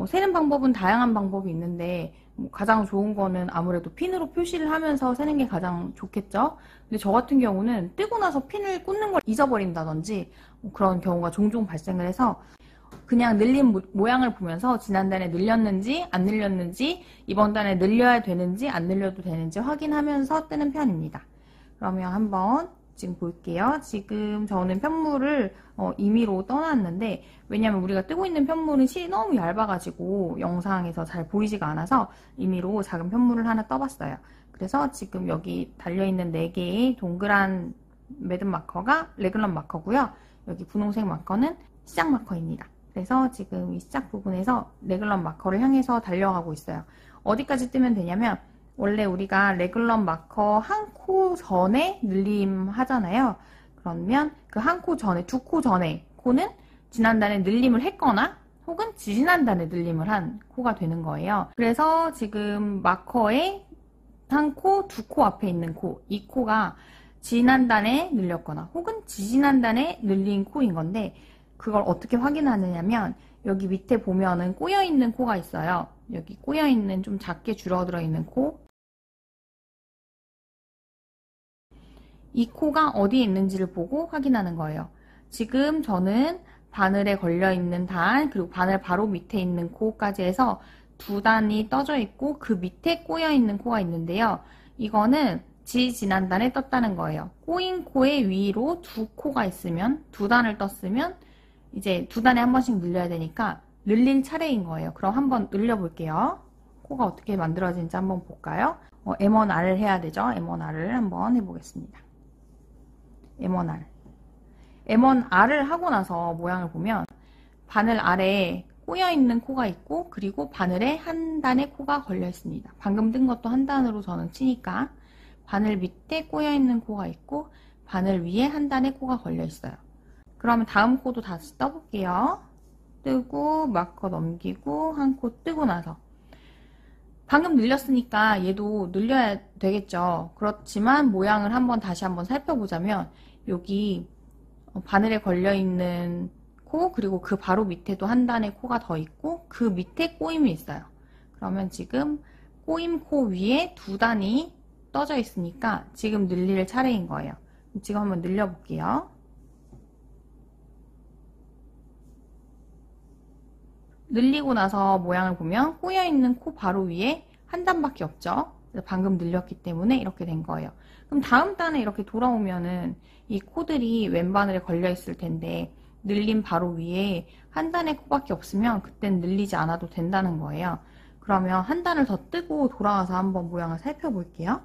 Speaker 2: 세는 방법은 다양한 방법이 있는데 가장 좋은 거는 아무래도 핀으로 표시를 하면서 세는 게 가장 좋겠죠. 근데 저 같은 경우는 뜨고 나서 핀을 꽂는 걸 잊어버린다든지 그런 경우가 종종 발생을 해서 그냥 늘린 모양을 보면서 지난단에 늘렸는지 안 늘렸는지, 이번 단에 늘려야 되는지 안 늘려도 되는지 확인하면서 뜨는 편입니다. 그러면 한번 지금 볼게요. 지금 저는 편물을 임의로 떠놨는데, 왜냐면 우리가 뜨고 있는 편물은 실이 너무 얇아가지고 영상에서 잘 보이지가 않아서 임의로 작은 편물을 하나 떠봤어요. 그래서 지금 여기 달려있는 4개의 동그란 매듭 마커가 레귤러 마커고요. 여기 분홍색 마커는 시작 마커입니다. 그래서 지금 이 시작 부분에서 레귤러 마커를 향해서 달려가고 있어요. 어디까지 뜨면 되냐면, 원래 우리가 레귤러 마커 한 코 전에 늘림 하잖아요. 그러면 그 한 코 전에, 두 코 전에 코는 지난단에 늘림을 했거나 혹은 지지난단에 늘림을 한 코가 되는 거예요. 그래서 지금 마커의 한 코, 두 코 앞에 있는 코, 이 코가 지난단에 늘렸거나 혹은 지지난단에 늘린 코인 건데, 그걸 어떻게 확인하느냐면 여기 밑에 보면은 꼬여있는 코가 있어요. 여기 꼬여있는 좀 작게 줄어들어 있는 코, 이 코가 어디에 있는지를 보고 확인하는 거예요. 지금 저는 바늘에 걸려있는 단, 그리고 바늘 바로 밑에 있는 코까지 해서 두 단이 떠져 있고 그 밑에 꼬여있는 코가 있는데요. 이거는 지난단에 떴다는 거예요. 꼬인 코의 위로 두 코가 있으면, 두 단을 떴으면 이제 두 단에 한 번씩 늘려야 되니까 늘릴 차례인 거예요. 그럼 한번 늘려볼게요. 코가 어떻게 만들어지는지 한번 볼까요? M1R을 해야 되죠. M1R을 한번 해보겠습니다. M1R. M1R을 하고 나서 모양을 보면 바늘 아래에 꼬여있는 코가 있고, 그리고 바늘에 한 단의 코가 걸려 있습니다. 방금 뜬 것도 한 단으로 저는 치니까 바늘 밑에 꼬여있는 코가 있고 바늘 위에 한 단의 코가 걸려 있어요. 그러면 다음 코도 다시 떠볼게요. 뜨고 마커 넘기고 한 코 뜨고 나서 방금 늘렸으니까 얘도 늘려야 되겠죠. 그렇지만 모양을 다시 한번 살펴보자면 여기 바늘에 걸려있는 코, 그리고 그 바로 밑에도 한 단의 코가 더 있고 그 밑에 꼬임이 있어요. 그러면 지금 꼬임 코 위에 두 단이 떠져 있으니까 지금 늘릴 차례인 거예요. 지금 한번 늘려볼게요. 늘리고 나서 모양을 보면 꼬여있는 코 바로 위에 한 단밖에 없죠. 방금 늘렸기 때문에 이렇게 된 거예요. 그럼 다음 단에 이렇게 돌아오면은 이 코들이 왼바늘에 걸려 있을 텐데, 늘림 바로 위에 한 단의 코밖에 없으면 그땐 늘리지 않아도 된다는 거예요. 그러면 한 단을 더 뜨고 돌아와서 한번 모양을 살펴볼게요.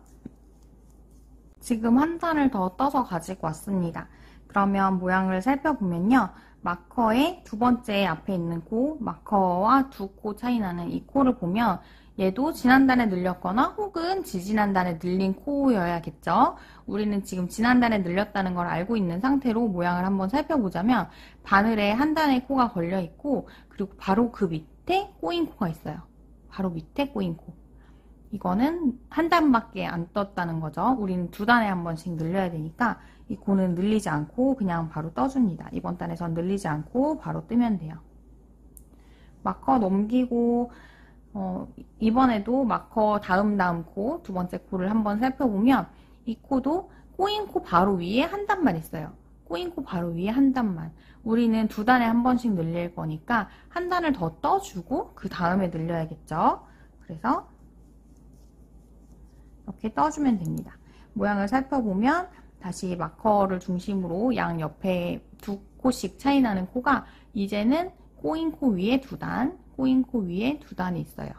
Speaker 2: 지금 한 단을 더 떠서 가지고 왔습니다. 그러면 모양을 살펴보면요. 마커의 두 번째 앞에 있는 코, 마커와 두 코 차이 나는 이 코를 보면 얘도 지난단에 늘렸거나 혹은 지지난단에 늘린 코여야겠죠. 우리는 지금 지난단에 늘렸다는 걸 알고 있는 상태로 모양을 한번 살펴보자면 바늘에 한 단의 코가 걸려 있고, 그리고 바로 그 밑에 꼬인 코가 있어요. 바로 밑에 꼬인 코. 이거는 한 단밖에 안 떴다는 거죠. 우리는 두 단에 한 번씩 늘려야 되니까 이 코는 늘리지 않고 그냥 바로 떠줍니다. 이번 단에선 늘리지 않고 바로 뜨면 돼요. 마커 넘기고 이번에도 마커 다음 코, 두 번째 코를 한번 살펴보면 이 코도 꼬인 코 바로 위에 한 단만 있어요. 꼬인 코 바로 위에 한 단만. 우리는 두 단에 한 번씩 늘릴 거니까 한 단을 더 떠주고 그 다음에 늘려야겠죠. 그래서 이렇게 떠주면 됩니다. 모양을 살펴보면 다시 마커를 중심으로 양 옆에 2코씩 차이 나는 코가 이제는 꼬인 코 위에 2단, 꼬인 코 위에 2단이 있어요.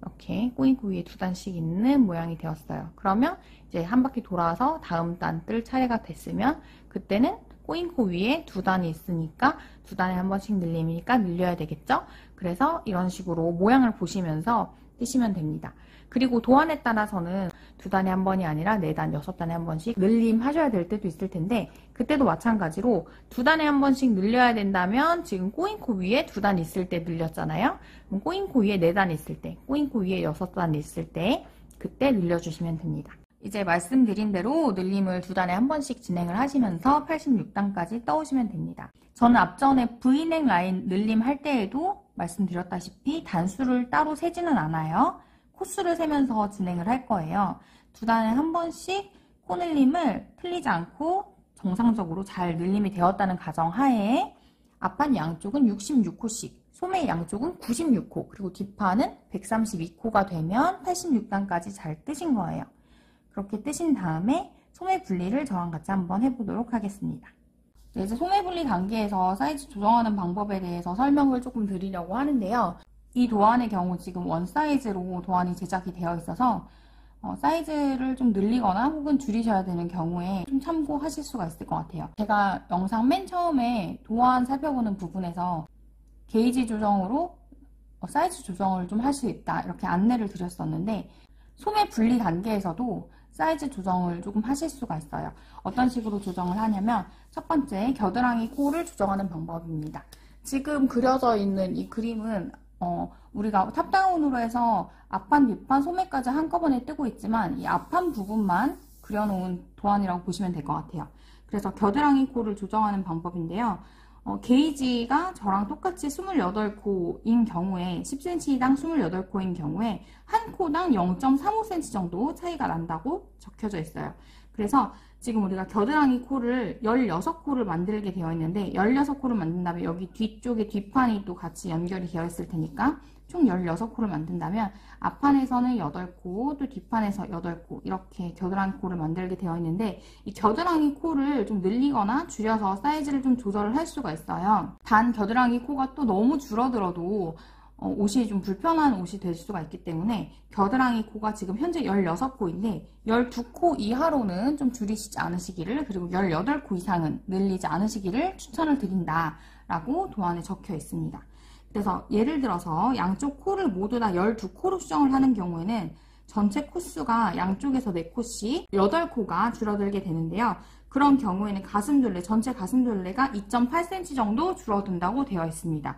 Speaker 2: 이렇게 꼬인 코 위에 2단씩 있는 모양이 되었어요. 그러면 이제 한 바퀴 돌아서 다음 단 뜰 차례가 됐으면 그때는 꼬인 코 위에 2단이 있으니까 2단에 한 번씩 늘림이니까 늘려야 되겠죠? 그래서 이런 식으로 모양을 보시면서 뜨시면 됩니다. 그리고 도안에 따라서는 2단에 한 번이 아니라 4단, 6단에 한 번씩 늘림 하셔야 될 때도 있을 텐데 그때도 마찬가지로 2단에 한 번씩 늘려야 된다면 지금 꼬인 코 위에 2단 있을 때 늘렸잖아요. 그럼 꼬인 코 위에 4단 있을 때, 꼬인 코 위에 6단 있을 때 그때 늘려주시면 됩니다. 이제 말씀드린 대로 늘림을 2단에 한 번씩 진행을 하시면서 86단까지 떠오시면 됩니다. 저는 앞전에 V넥 라인 늘림 할 때에도 말씀드렸다시피 단수를 따로 세지는 않아요. 코수를 세면서 진행을 할 거예요. 2단에 한 번씩 코 늘림을 틀리지 않고 정상적으로 잘 늘림이 되었다는 가정하에 앞판 양쪽은 66코씩, 소매 양쪽은 96코, 그리고 뒷판은 132코가 되면 86단까지 잘 뜨신 거예요. 그렇게 뜨신 다음에 소매 분리를 저랑 같이 한번 해보도록 하겠습니다. 네, 이제 소매 분리 단계에서 사이즈 조정하는 방법에 대해서 설명을 조금 드리려고 하는데요. 이 도안의 경우 지금 원 사이즈로 도안이 제작이 되어 있어서 사이즈를 좀 늘리거나 혹은 줄이셔야 되는 경우에 좀 참고하실 수가 있을 것 같아요. 제가 영상 맨 처음에 도안 살펴보는 부분에서 게이지 조정으로 사이즈 조정을 좀 할 수 있다 이렇게 안내를 드렸었는데 소매 분리 단계에서도 사이즈 조정을 조금 하실 수가 있어요. 어떤 식으로 조정을 하냐면 첫 번째 겨드랑이 코를 조정하는 방법입니다. 지금 그려져 있는 이 그림은 우리가 탑다운으로 해서 앞판, 뒷판, 소매까지 한꺼번에 뜨고 있지만 이 앞판 부분만 그려놓은 도안이라고 보시면 될 것 같아요. 그래서 겨드랑이 코를 조정하는 방법인데요. 게이지가 저랑 똑같이 28코인 경우에 10cm당 28코인 경우에 한 코당 0.35cm 정도 차이가 난다고 적혀져 있어요. 그래서 지금 우리가 겨드랑이 코를 16코를 만들게 되어 있는데 16코를 만든다면 여기 뒤쪽에 뒷판이 또 같이 연결이 되어 있을 테니까 총 16코를 만든다면 앞판에서는 8코, 또 뒷판에서 8코 이렇게 겨드랑이 코를 만들게 되어 있는데 이 겨드랑이 코를 좀 늘리거나 줄여서 사이즈를 좀 조절을 할 수가 있어요. 단 겨드랑이 코가 또 너무 줄어들어도 옷이 좀 불편한 옷이 될 수가 있기 때문에 겨드랑이 코가 지금 현재 16코인데 12코 이하로는 좀 줄이시지 않으시기를 그리고 18코 이상은 늘리지 않으시기를 추천을 드린다 라고 도안에 적혀 있습니다. 그래서 예를 들어서 양쪽 코를 모두 다 12코로 수정을 하는 경우에는 전체 코수가 양쪽에서 4코씩 8코가 줄어들게 되는데요. 그런 경우에는 가슴둘레, 전체 가슴둘레가 2.8cm 정도 줄어든다고 되어 있습니다.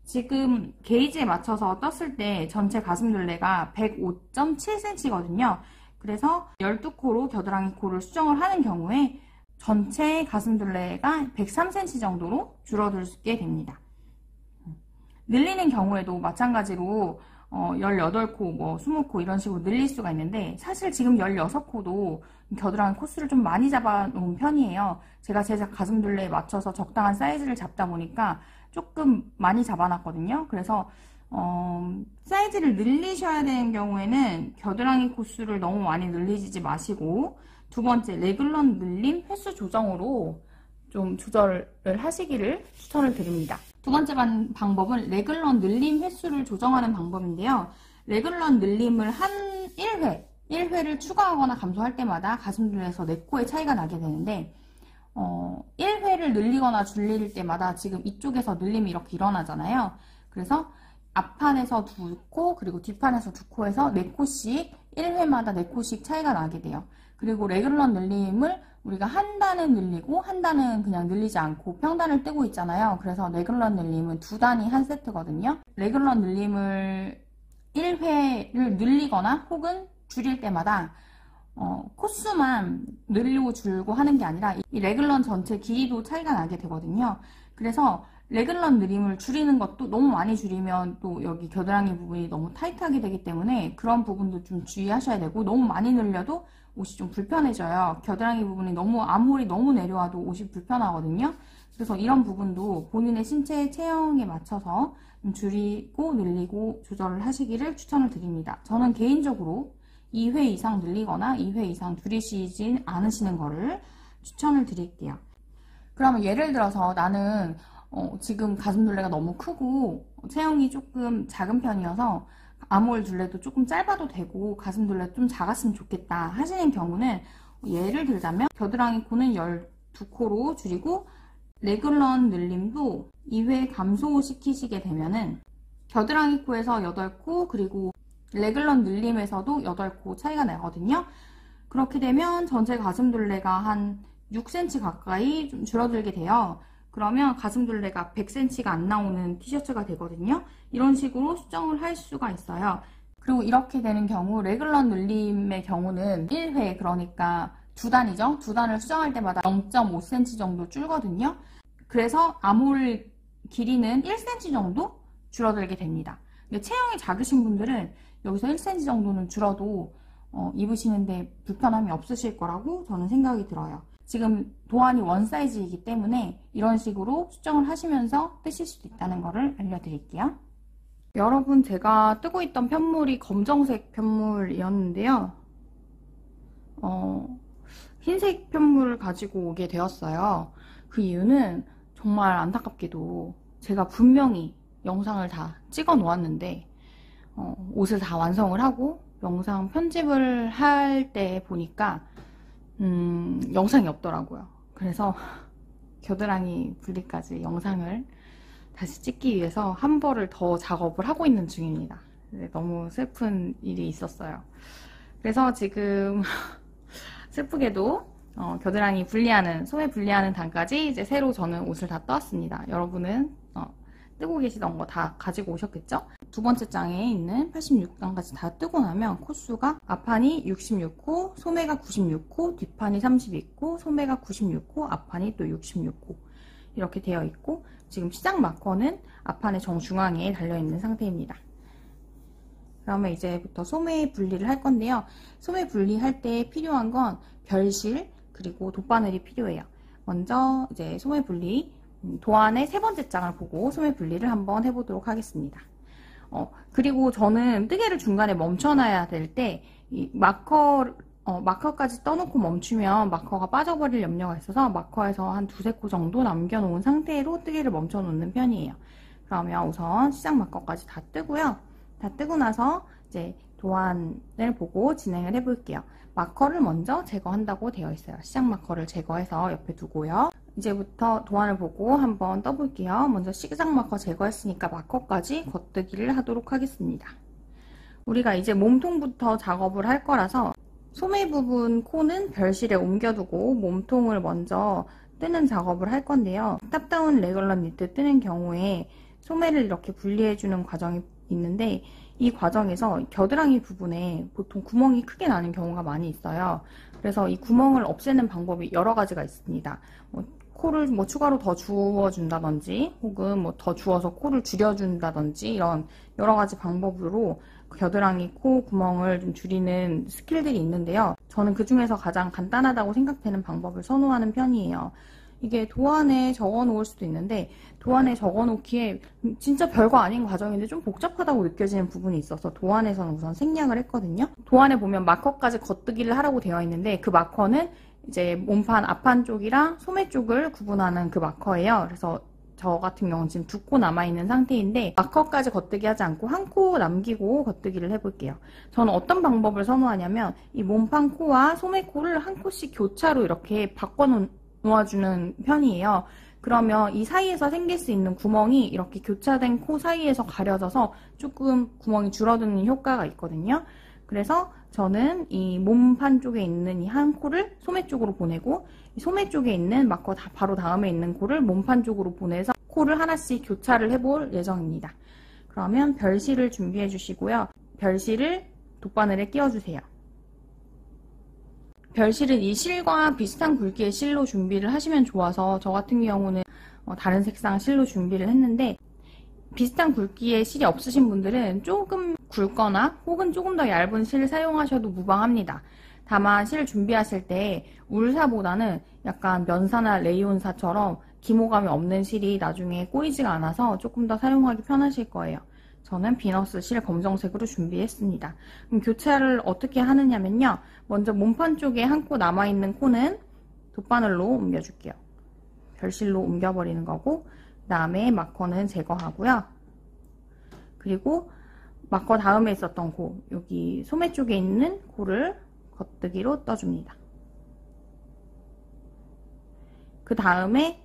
Speaker 2: 지금 게이지에 맞춰서 떴을 때 전체 가슴둘레가 105.7cm거든요. 그래서 12코로 겨드랑이 코를 수정을 하는 경우에 전체 가슴둘레가 103cm 정도로 줄어들게 됩니다. 늘리는 경우에도 마찬가지로 18코, 뭐 20코 이런 식으로 늘릴 수가 있는데 사실 지금 16코도 겨드랑이 코수를 좀 많이 잡아놓은 편이에요. 제가 제 가슴둘레에 맞춰서 적당한 사이즈를 잡다 보니까 조금 많이 잡아놨거든요. 그래서 사이즈를 늘리셔야 되는 경우에는 겨드랑이 코수를 너무 많이 늘리지 마시고 두 번째 레글런 늘림 횟수 조정으로 좀 조절을 하시기를 추천을 드립니다. 두 번째 방법은 레글런 늘림 횟수를 조정하는 방법인데요. 레글런 늘림을 한 1회를 추가하거나 감소할 때마다 가슴둘레에서 4코의 차이가 나게 되는데 1회를 늘리거나 줄일 때마다 지금 이쪽에서 늘림이 이렇게 일어나잖아요. 그래서 앞판에서 2코 그리고 뒷판에서 2코에서 4코씩 1회마다 4코씩 차이가 나게 돼요. 그리고 레귤런 늘림을 우리가 한 단은 늘리고 한 단은 그냥 늘리지 않고 평단을 뜨고 있잖아요. 그래서 레귤런 늘림은 2단이 한 세트거든요. 레귤런 늘림을 1회를 늘리거나 혹은 줄일 때마다 코수만 늘리고 줄고 하는 게 아니라 이 레글런 전체 길이도 차이가 나게 되거든요. 그래서 레글런 늘림을 줄이는 것도 너무 많이 줄이면 또 여기 겨드랑이 부분이 너무 타이트하게 되기 때문에 그런 부분도 좀 주의하셔야 되고 너무 많이 늘려도 옷이 좀 불편해져요. 겨드랑이 부분이 너무 앞몰이 너무 내려와도 옷이 불편하거든요. 그래서 이런 부분도 본인의 신체 체형에 맞춰서 좀 줄이고 늘리고 조절을 하시기를 추천을 드립니다. 저는 개인적으로 2회 이상 늘리거나 2회 이상 줄이시진 않으시는 거를 추천을 드릴게요. 그러면 예를 들어서 나는 지금 가슴둘레가 너무 크고 체형이 조금 작은 편이어서 아몰 둘레도 조금 짧아도 되고 가슴둘레도 좀 작았으면 좋겠다 하시는 경우는 예를 들자면 겨드랑이 코는 12코로 줄이고 레귤런 늘림도 2회 감소시키시게 되면은 겨드랑이 코에서 8코 그리고 레귤런 늘림에서도 8코 차이가 나거든요. 그렇게 되면 전체 가슴둘레가 한 6cm 가까이 좀 줄어들게 돼요. 그러면 가슴둘레가 100cm가 안 나오는 티셔츠가 되거든요. 이런 식으로 수정을 할 수가 있어요. 그리고 이렇게 되는 경우 레귤런 늘림의 경우는 1회 그러니까 2단이죠. 2단을 수정할 때마다 0.5cm 정도 줄거든요. 그래서 아몰 길이는 1cm 정도 줄어들게 됩니다. 근데 체형이 작으신 분들은 여기서 1cm 정도는 줄어도 입으시는데 불편함이 없으실 거라고 저는 생각이 들어요. 지금 도안이 원 사이즈이기 때문에 이런 식으로 수정을 하시면서 뜨실 수도 있다는 거를 알려드릴게요. 여러분, 제가 뜨고 있던 편물이 검정색 편물이었는데요. 흰색 편물을 가지고 오게 되었어요. 그 이유는 정말 안타깝게도 제가 분명히 영상을 다 찍어 놓았는데 옷을 다 완성을 하고 영상 편집을 할 때 보니까 영상이 없더라고요. 그래서 겨드랑이 분리까지 영상을 다시 찍기 위해서 한 벌을 더 작업을 하고 있는 중입니다. 너무 슬픈 일이 있었어요. 그래서 지금 슬프게도 겨드랑이 분리하는, 소매 분리하는 단까지 이제 새로 저는 옷을 다 떴습니다. 여러분은 뜨고 계시던 거 다 가지고 오셨겠죠? 두 번째 장에 있는 86장까지 다 뜨고 나면 코수가 앞판이 66코, 소매가 96코, 뒷판이 32코, 소매가 96코, 앞판이 또 66코 이렇게 되어 있고 지금 시작 마커는 앞판의 정중앙에 달려있는 상태입니다. 그러면 이제부터 소매 분리를 할 건데요. 소매 분리할 때 필요한 건 별실 그리고 돗바늘이 필요해요. 먼저 이제 소매 분리 도안의 세 번째 장을 보고 소매 분리를 한번 해보도록 하겠습니다. 그리고 저는 뜨개를 중간에 멈춰놔야 될 때 이 마커까지 떠놓고 멈추면 마커가 빠져버릴 염려가 있어서 마커에서 한 2~3코 정도 남겨놓은 상태로 뜨개를 멈춰놓는 편이에요. 그러면 우선 시작 마커까지 다 뜨고요. 다 뜨고 나서 이제 도안을 보고 진행을 해볼게요. 마커를 먼저 제거한다고 되어 있어요. 시작 마커를 제거해서 옆에 두고요. 이제부터 도안을 보고 한번 떠볼게요. 먼저 시작 마커 제거했으니까 마커까지 겉뜨기를 하도록 하겠습니다. 우리가 이제 몸통부터 작업을 할 거라서 소매 부분 코는 별실에 옮겨두고 몸통을 먼저 뜨는 작업을 할 건데요. 탑다운 레귤런 니트 뜨는 경우에 소매를 이렇게 분리해주는 과정이 있는데 이 과정에서 겨드랑이 부분에 보통 구멍이 크게 나는 경우가 많이 있어요. 그래서 이 구멍을 없애는 방법이 여러 가지가 있습니다. 코를 추가로 더 주워준다든지 혹은 더 주워서 코를 줄여준다든지 이런 여러 가지 방법으로 겨드랑이 코 구멍을 좀 줄이는 스킬들이 있는데요. 저는 그 중에서 가장 간단하다고 생각되는 방법을 선호하는 편이에요. 이게 도안에 적어 놓을 수도 있는데 도안에 적어 놓기에 진짜 별거 아닌 과정인데 좀 복잡하다고 느껴지는 부분이 있어서 도안에서는 우선 생략을 했거든요. 도안에 보면 마커까지 겉뜨기를 하라고 되어 있는데 그 마커는 이제 몸판 앞판 쪽이랑 소매 쪽을 구분하는 그 마커예요. 그래서 저 같은 경우는 지금 2코 남아있는 상태인데 마커까지 겉뜨기 하지 않고 한 코 남기고 겉뜨기를 해볼게요. 저는 어떤 방법을 선호하냐면 이 몸판 코와 소매 코를 한 코씩 교차로 이렇게 바꿔 놓아주는 편이에요. 그러면 이 사이에서 생길 수 있는 구멍이 이렇게 교차된 코 사이에서 가려져서 조금 구멍이 줄어드는 효과가 있거든요. 그래서 저는 이 몸판 쪽에 있는 이 한 코를 소매 쪽으로 보내고 이 소매 쪽에 있는 마커 바로 다음에 있는 코를 몸판 쪽으로 보내서 코를 하나씩 교차를 해볼 예정입니다. 그러면 별실을 준비해 주시고요. 별실을 돗바늘에 끼워주세요. 별실은 이 실과 비슷한 굵기의 실로 준비를 하시면 좋아서 저 같은 경우는 다른 색상 실로 준비를 했는데 비슷한 굵기의 실이 없으신 분들은 조금 굵거나 혹은 조금 더 얇은 실을 사용하셔도 무방합니다. 다만 실 준비하실 때 울사보다는 약간 면사나 레이온사처럼 기모감이 없는 실이 나중에 꼬이지가 않아서 조금 더 사용하기 편하실 거예요. 저는 비너스 실 검정색으로 준비했습니다. 그럼 교차를 어떻게 하느냐면요. 먼저 몸판 쪽에 한 코 남아있는 코는 돗바늘로 옮겨줄게요. 별실로 옮겨버리는 거고, 그 다음에 마커는 제거하고요. 그리고 마커 다음에 있었던 코, 여기 소매 쪽에 있는 코를 겉뜨기로 떠줍니다. 그 다음에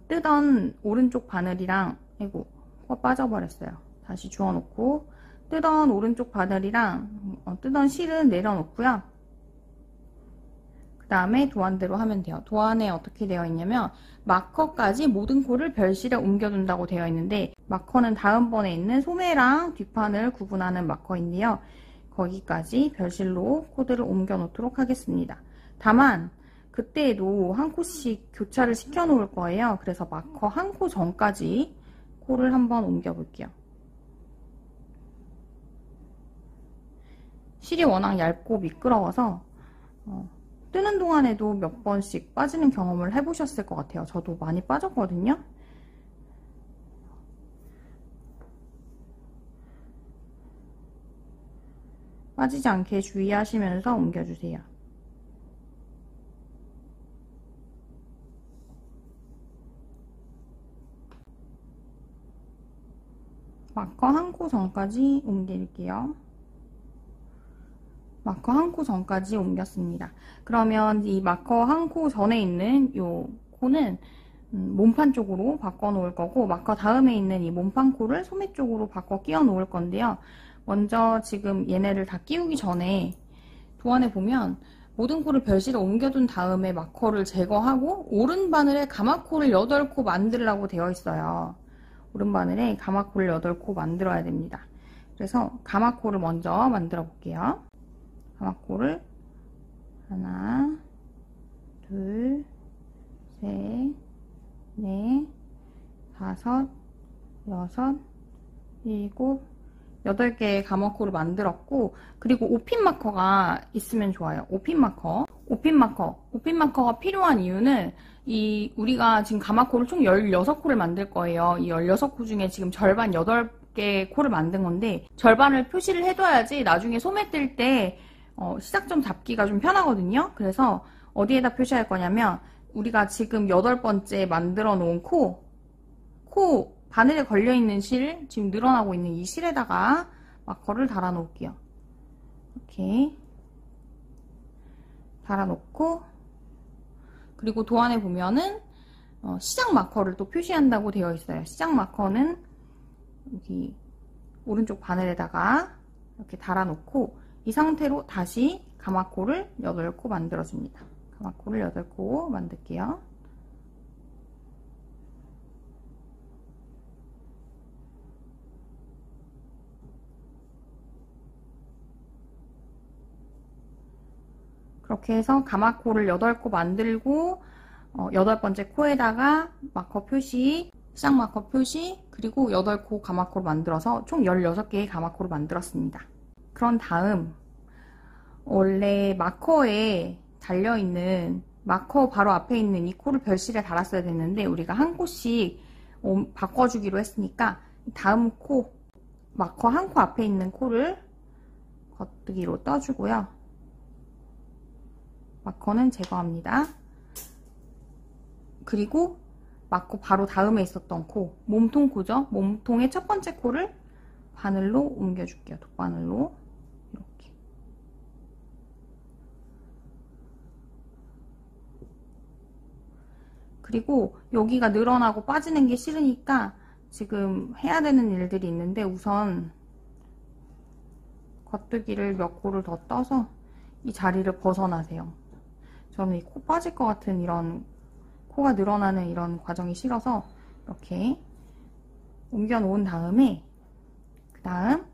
Speaker 2: 뜨던 오른쪽 바늘이랑, 아이고, 코가 빠져버렸어요. 다시 주워놓고, 뜨던 오른쪽 바늘이랑 뜨던 실은 내려놓고요. 그 다음에 도안대로 하면 돼요. 도안에 어떻게 되어 있냐면 마커까지 모든 코를 별실에 옮겨둔다고 되어 있는데, 마커는 다음번에 있는 소매랑 뒷판을 구분하는 마커인데요. 거기까지 별실로 코드를 옮겨 놓도록 하겠습니다. 다만 그때에도 한 코씩 교차를 시켜 놓을 거예요. 그래서 마커 한 코 전까지 코를 한번 옮겨 볼게요. 실이 워낙 얇고 미끄러워서 뜨는 동안에도 몇 번씩 빠지는 경험을 해보셨을 것 같아요. 저도 많이 빠졌거든요. 빠지지 않게 주의하시면서 옮겨주세요. 마커 한 코 전까지 옮길게요. 마커 한 코 전까지 옮겼습니다. 그러면 이 마커 한 코 전에 있는 요 코는 몸판 쪽으로 바꿔 놓을 거고, 마커 다음에 있는 이 몸판 코를 소매 쪽으로 바꿔 끼워 놓을 건데요. 먼저 지금 얘네를 다 끼우기 전에 도안에 보면 모든 코를 별실에 옮겨둔 다음에 마커를 제거하고 오른 바늘에 가마코를 8코 만들라고 되어 있어요. 오른 바늘에 가마코를 8코 만들어야 됩니다. 그래서 가마코를 먼저 만들어 볼게요. 가마코를 하나, 둘, 셋, 넷, 다섯, 여섯, 일곱, 8개의 가마코를 만들었고, 그리고 오핀 마커가 있으면 좋아요. 오핀 마커가 필요한 이유는 우리가 지금 가마코를 총 16코를 만들 거예요. 이 16코 중에 지금 절반 8개 코를 만든 건데, 절반을 표시를 해둬야지 나중에 소매 뜰 때 시작점 잡기가 좀 편하거든요. 그래서 어디에다 표시할 거냐면, 우리가 지금 8번째 만들어 놓은 코 바늘에 걸려있는 실, 지금 늘어나고 있는 이 실에다가 마커를 달아 놓을게요. 이렇게 달아 놓고, 그리고 도안에 보면은 시작 마커를 또 표시한다고 되어 있어요. 시작 마커는 여기 오른쪽 바늘에다가 이렇게 달아 놓고, 이 상태로 다시 가마코를 8코 만들어 줍니다. 가마코를 8코 만들게요. 그렇게 해서 가마코를 8코 만들고 8번째 코에다가 마커 표시, 시작 마커 표시, 그리고 8코 가마코를 만들어서 총 16개의 가마코를 만들었습니다. 그런 다음 원래 마커에 달려있는, 마커 바로 앞에 있는 이 코를 별실에 달았어야 됐는데 우리가 한 코씩 바꿔주기로 했으니까 다음 코, 마커 한 코 앞에 있는 코를 겉뜨기로 떠주고요. 마커는 제거합니다. 그리고 마커 바로 다음에 있었던 코, 몸통 코죠. 몸통의 첫 번째 코를 바늘로 옮겨줄게요. 돗바늘로 이렇게. 그리고 여기가 늘어나고 빠지는 게 싫으니까 지금 해야 되는 일들이 있는데, 우선 겉뜨기를 몇 코를 더 떠서 이 자리를 벗어나세요. 저는 이 코 빠질 것 같은 이런 코가 늘어나는 이런 과정이 싫어서 이렇게 옮겨 놓은 다음에, 그 다음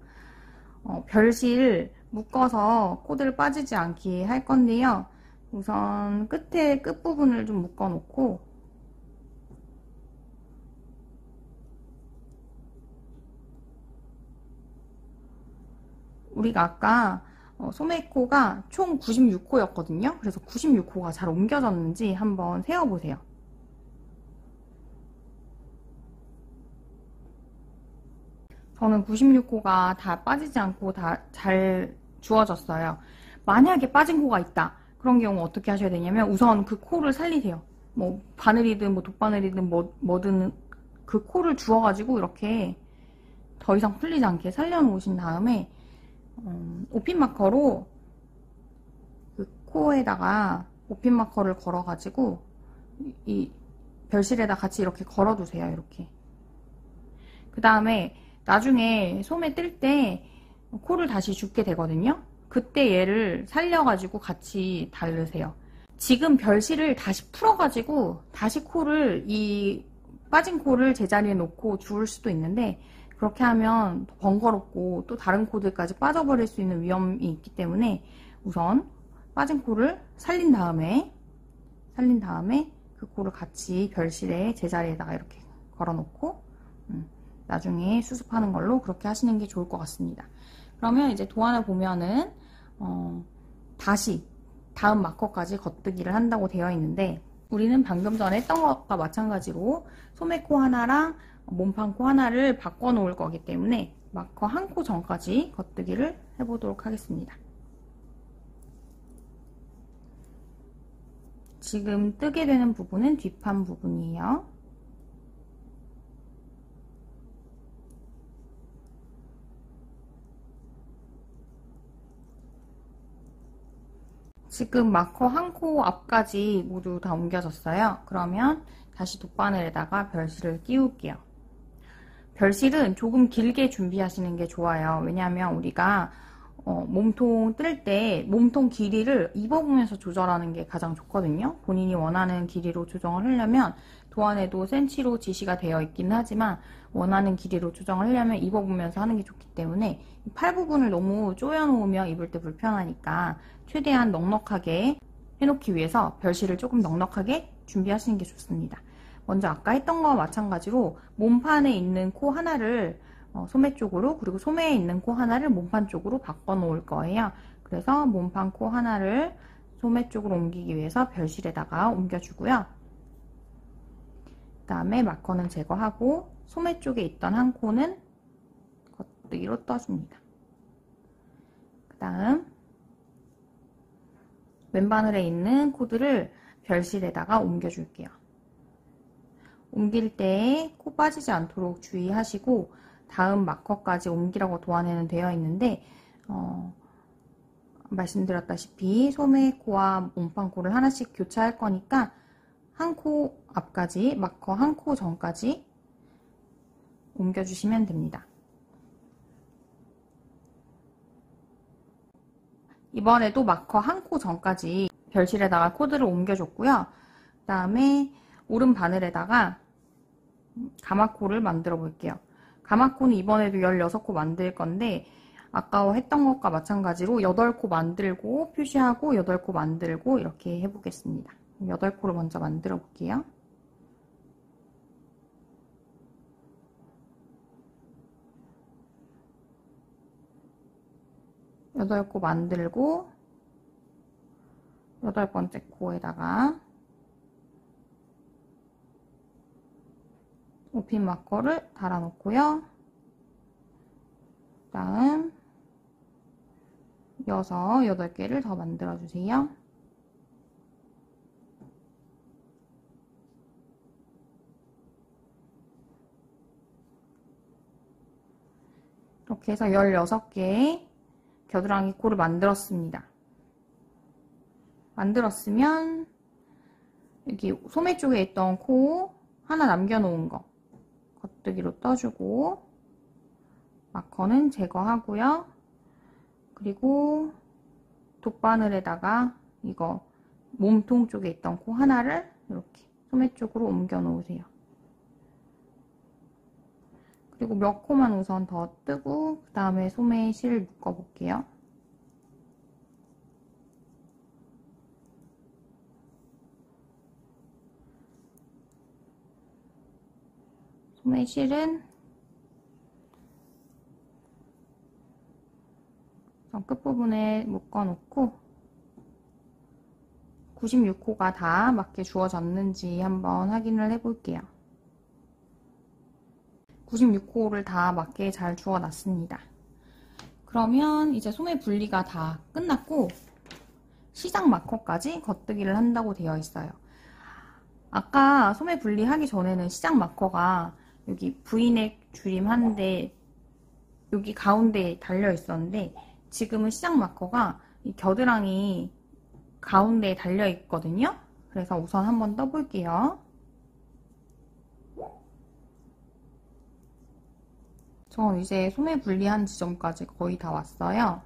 Speaker 2: 별실 묶어서 코들 빠지지 않게 할 건데요. 우선 끝부분을 좀 묶어 놓고, 우리가 아까 소매코가 총 96코였거든요. 그래서 96코가 잘 옮겨졌는지 한번 세어보세요. 저는 96호가 다 빠지지 않고 다 잘 주어졌어요. 만약에 빠진 코가 있다. 그런 경우 어떻게 하셔야 되냐면 우선 그 코를 살리세요. 뭐 바늘이든 뭐 돗바늘이든 뭐든 그 코를 주워가지고 이렇게 더 이상 풀리지 않게 살려놓으신 다음에 오핀 마커로 그 코에다가 오핀 마커를 걸어가지고 이 별실에다 같이 이렇게 걸어두세요. 이렇게. 그 다음에 나중에 소매 뜰 때 코를 다시 줍게 되거든요. 그때 얘를 살려가지고 같이 달르세요. 지금 별실을 다시 풀어가지고 다시 코를 이 빠진 코를 제자리에 놓고 주울 수도 있는데 그렇게 하면 번거롭고 또 다른 코들까지 빠져버릴 수 있는 위험이 있기 때문에 우선 빠진 코를 살린 다음에 그 코를 같이 별실에 제자리에다가 이렇게 걸어놓고 나중에 수습하는 걸로 그렇게 하시는 게 좋을 것 같습니다. 그러면 이제 도안을 보면은 다시 다음 마커까지 겉뜨기를 한다고 되어 있는데 우리는 방금 전에 했던 것과 마찬가지로 소매코 하나랑 몸판코 하나를 바꿔 놓을 거기 때문에 마커 한 코 전까지 겉뜨기를 해보도록 하겠습니다. 지금 뜨게 되는 부분은 뒷판 부분이에요. 지금 마커 한 코 앞까지 모두 다 옮겨졌어요. 그러면 다시 돗바늘에다가 별실을 끼울게요. 별실은 조금 길게 준비하시는 게 좋아요. 왜냐하면 우리가 몸통 뜰 때 몸통 길이를 입어보면서 조절하는 게 가장 좋거든요. 본인이 원하는 길이로 조정을 하려면 도안에도 센치로 지시가 되어 있긴 하지만 원하는 길이로 조정을 하려면 입어보면서 하는 게 좋기 때문에 팔 부분을 너무 조여놓으면 입을 때 불편하니까 최대한 넉넉하게 해놓기 위해서 별실을 조금 넉넉하게 준비하시는 게 좋습니다. 먼저 아까 했던 거와 마찬가지로 몸판에 있는 코 하나를 소매 쪽으로 그리고 소매에 있는 코 하나를 몸판 쪽으로 바꿔 놓을 거예요. 그래서 몸판 코 하나를 소매 쪽으로 옮기기 위해서 별실에다가 옮겨주고요. 그 다음에 마커는 제거하고 소매 쪽에 있던 한 코는 겉뜨기로 떠줍니다. 그 다음 왼바늘에 있는 코드를 별실에다가 옮겨줄게요. 옮길 때 코 빠지지 않도록 주의하시고 다음 마커까지 옮기라고 도안에는 되어 있는데 말씀드렸다시피 소매코와 몸판코를 하나씩 교차할 거니까 한 코 앞까지 마커 한 코 전까지 옮겨주시면 됩니다. 이번에도 마커 한 코 전까지 별실에다가 코드를 옮겨줬고요. 그 다음에 오른 바늘에다가 가마코를 만들어 볼게요. 가마코는 이번에도 16코 만들 건데 아까 했던 것과 마찬가지로 8코 만들고 표시하고 8코 만들고 이렇게 해보겠습니다. 8코를 먼저 만들어 볼게요. 여덟 코 만들고 8번째 코에다가 오핀 마커를 달아놓고요. 다음 이어서 8개를 더 만들어주세요. 이렇게 해서 16개의 겨드랑이 코를 만들었습니다. 만들었으면 여기 소매 쪽에 있던 코 하나 남겨놓은 거 겉뜨기로 떠주고 마커는 제거하고요. 그리고 돗바늘에다가 이거 몸통 쪽에 있던 코 하나를 이렇게 소매 쪽으로 옮겨 놓으세요. 그리고 몇 코만 우선 더 뜨고 그 다음에 소매에 실을 묶어 볼게요. 소매 실은 끝부분에 묶어 놓고 96호가 다 맞게 주어졌는지 한번 확인을 해 볼게요. 96호를 다 맞게 잘 주워놨습니다. 그러면 이제 소매 분리가 다 끝났고 시작 마커까지 겉뜨기를 한다고 되어 있어요. 아까 소매 분리하기 전에는 시작 마커가 여기 V넥 줄임하는데 여기 가운데에 달려 있었는데 지금은 시작 마커가 이 겨드랑이 가운데에 달려 있거든요. 그래서 우선 한번 떠볼게요. 전 이제 소매 분리한 지점까지 거의 다 왔어요.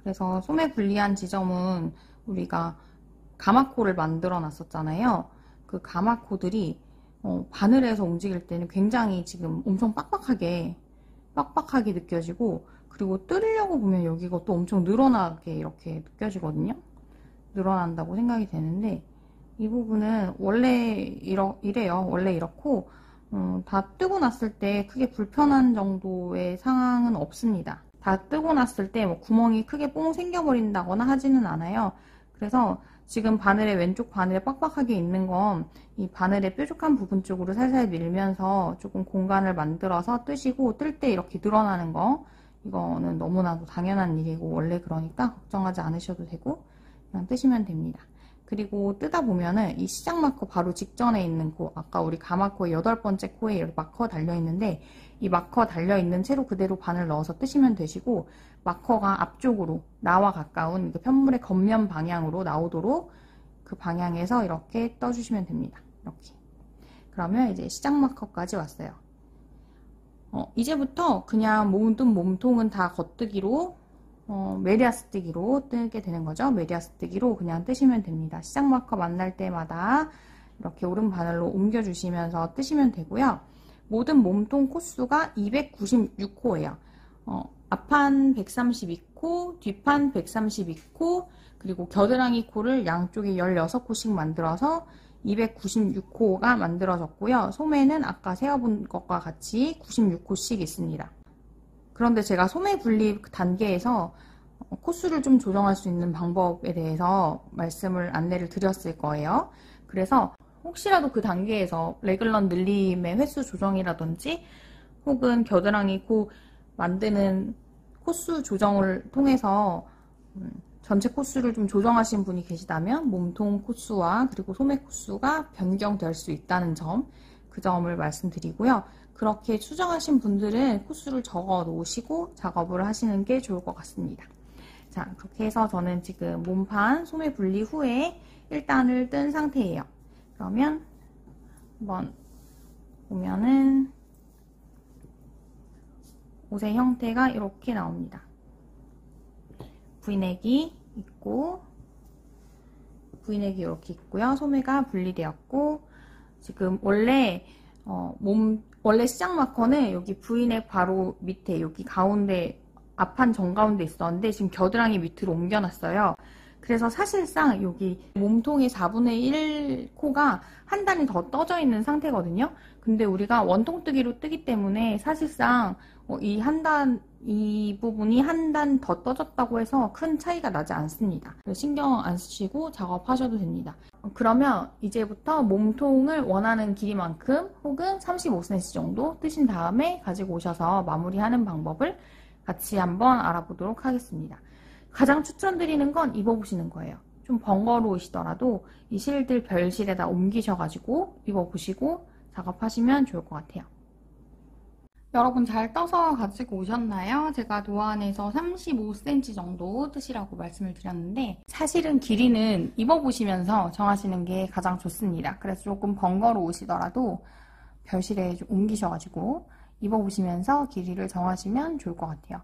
Speaker 2: 그래서 소매 분리한 지점은 우리가 가마코를 만들어 놨었잖아요. 그 가마코들이 바늘에서 움직일 때는 굉장히 지금 엄청 빡빡하게 느껴지고, 그리고 뜯으려고 보면 여기가 또 엄청 늘어나게 이렇게 느껴지거든요. 늘어난다고 생각이 되는데 이 부분은 원래 이래요. 원래 이렇고 다 뜨고 났을 때 크게 불편한 정도의 상황은 없습니다. 다 뜨고 났을 때 뭐 구멍이 크게 뽕 생겨버린다거나 하지는 않아요. 그래서 지금 바늘에 왼쪽 바늘에 빡빡하게 있는 건 이 바늘의 뾰족한 부분 쪽으로 살살 밀면서 조금 공간을 만들어서 뜨시고, 뜰 때 이렇게 늘어나는 거, 이거는 너무나도 당연한 일이고 원래 그러니까 걱정하지 않으셔도 되고 그냥 뜨시면 됩니다. 그리고 뜨다 보면은 이 시작 마커 바로 직전에 있는 코, 아까 우리 가마코의 8번째 코에 이렇게 마커 달려있는데 이 마커 달려있는 채로 그대로 바늘 넣어서 뜨시면 되시고, 마커가 앞쪽으로 나와 가까운 편물의 겉면 방향으로 나오도록 그 방향에서 이렇게 떠주시면 됩니다. 이렇게. 그러면 이제 시작 마커까지 왔어요. 이제부터 그냥 모든 몸통은 다 겉뜨기로 메리아스 뜨기로 뜨게 되는 거죠. 메리아스 뜨기로 그냥 뜨시면 됩니다. 시작 마커 만날 때마다 이렇게 오른 바늘로 옮겨주시면서 뜨시면 되고요. 모든 몸통 코수가 296호예요. 앞판 132코, 뒷판 132코, 그리고 겨드랑이 코를 양쪽에 16코씩 만들어서 296호가 만들어졌고요. 소매는 아까 세어본 것과 같이 96호씩 있습니다. 그런데 제가 소매 분리 단계에서 코수를 좀 조정할 수 있는 방법에 대해서 안내를 드렸을 거예요. 그래서 혹시라도 그 단계에서 레글런 늘림의 횟수 조정이라든지 혹은 겨드랑이 코 만드는 코수 조정을 통해서 전체 코수를 좀 조정하신 분이 계시다면 몸통 코수와 그리고 소매 코수가 변경될 수 있다는 점, 그 점을 말씀드리고요. 그렇게 수정하신 분들은 코수를 적어 놓으시고 작업을 하시는 게 좋을 것 같습니다. 자, 그렇게 해서 저는 지금 몸판 소매 분리 후에 1단을 뜬 상태예요. 그러면 한번 보면은 옷의 형태가 이렇게 나옵니다. V넥이 있고, V넥이 이렇게 있고요. 소매가 분리되었고, 지금 원래 시작 마커는 여기 V넥 바로 밑에 여기 가운데 앞판 정가운데 있었는데 지금 겨드랑이 밑으로 옮겨놨어요. 그래서 사실상 여기 몸통의 4분의 1 코가 한 단이 더 떠져 있는 상태거든요. 근데 우리가 원통뜨기로 뜨기 때문에 사실상 이 부분이 한 단 더 떠졌다고 해서 큰 차이가 나지 않습니다. 신경 안 쓰시고 작업하셔도 됩니다. 그러면 이제부터 몸통을 원하는 길이만큼 혹은 35cm 정도 뜨신 다음에 가지고 오셔서 마무리하는 방법을 같이 한번 알아보도록 하겠습니다. 가장 추천드리는 건 입어보시는 거예요. 좀 번거로우시더라도 이 실들 별실에다 옮기셔가지고 입어보시고 작업하시면 좋을 것 같아요. 여러분 잘 떠서 가지고 오셨나요? 제가 도안에서 35cm 정도 뜨시라고 말씀을 드렸는데 사실은 길이는 입어보시면서 정하시는 게 가장 좋습니다. 그래서 조금 번거로우시더라도 별실에 좀 옮기셔가지고 입어보시면서 길이를 정하시면 좋을 것 같아요.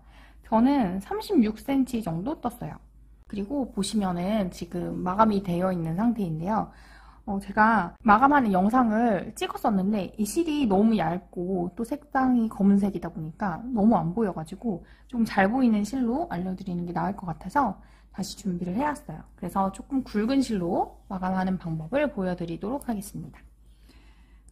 Speaker 2: 저는 36cm 정도 떴어요. 그리고 보시면은 지금 마감이 되어 있는 상태인데요. 제가 마감하는 영상을 찍었었는데 이 실이 너무 얇고 또 색상이 검은색이다 보니까 너무 안 보여가지고 좀 잘 보이는 실로 알려드리는 게 나을 것 같아서 다시 준비를 해왔어요. 그래서 조금 굵은 실로 마감하는 방법을 보여드리도록 하겠습니다.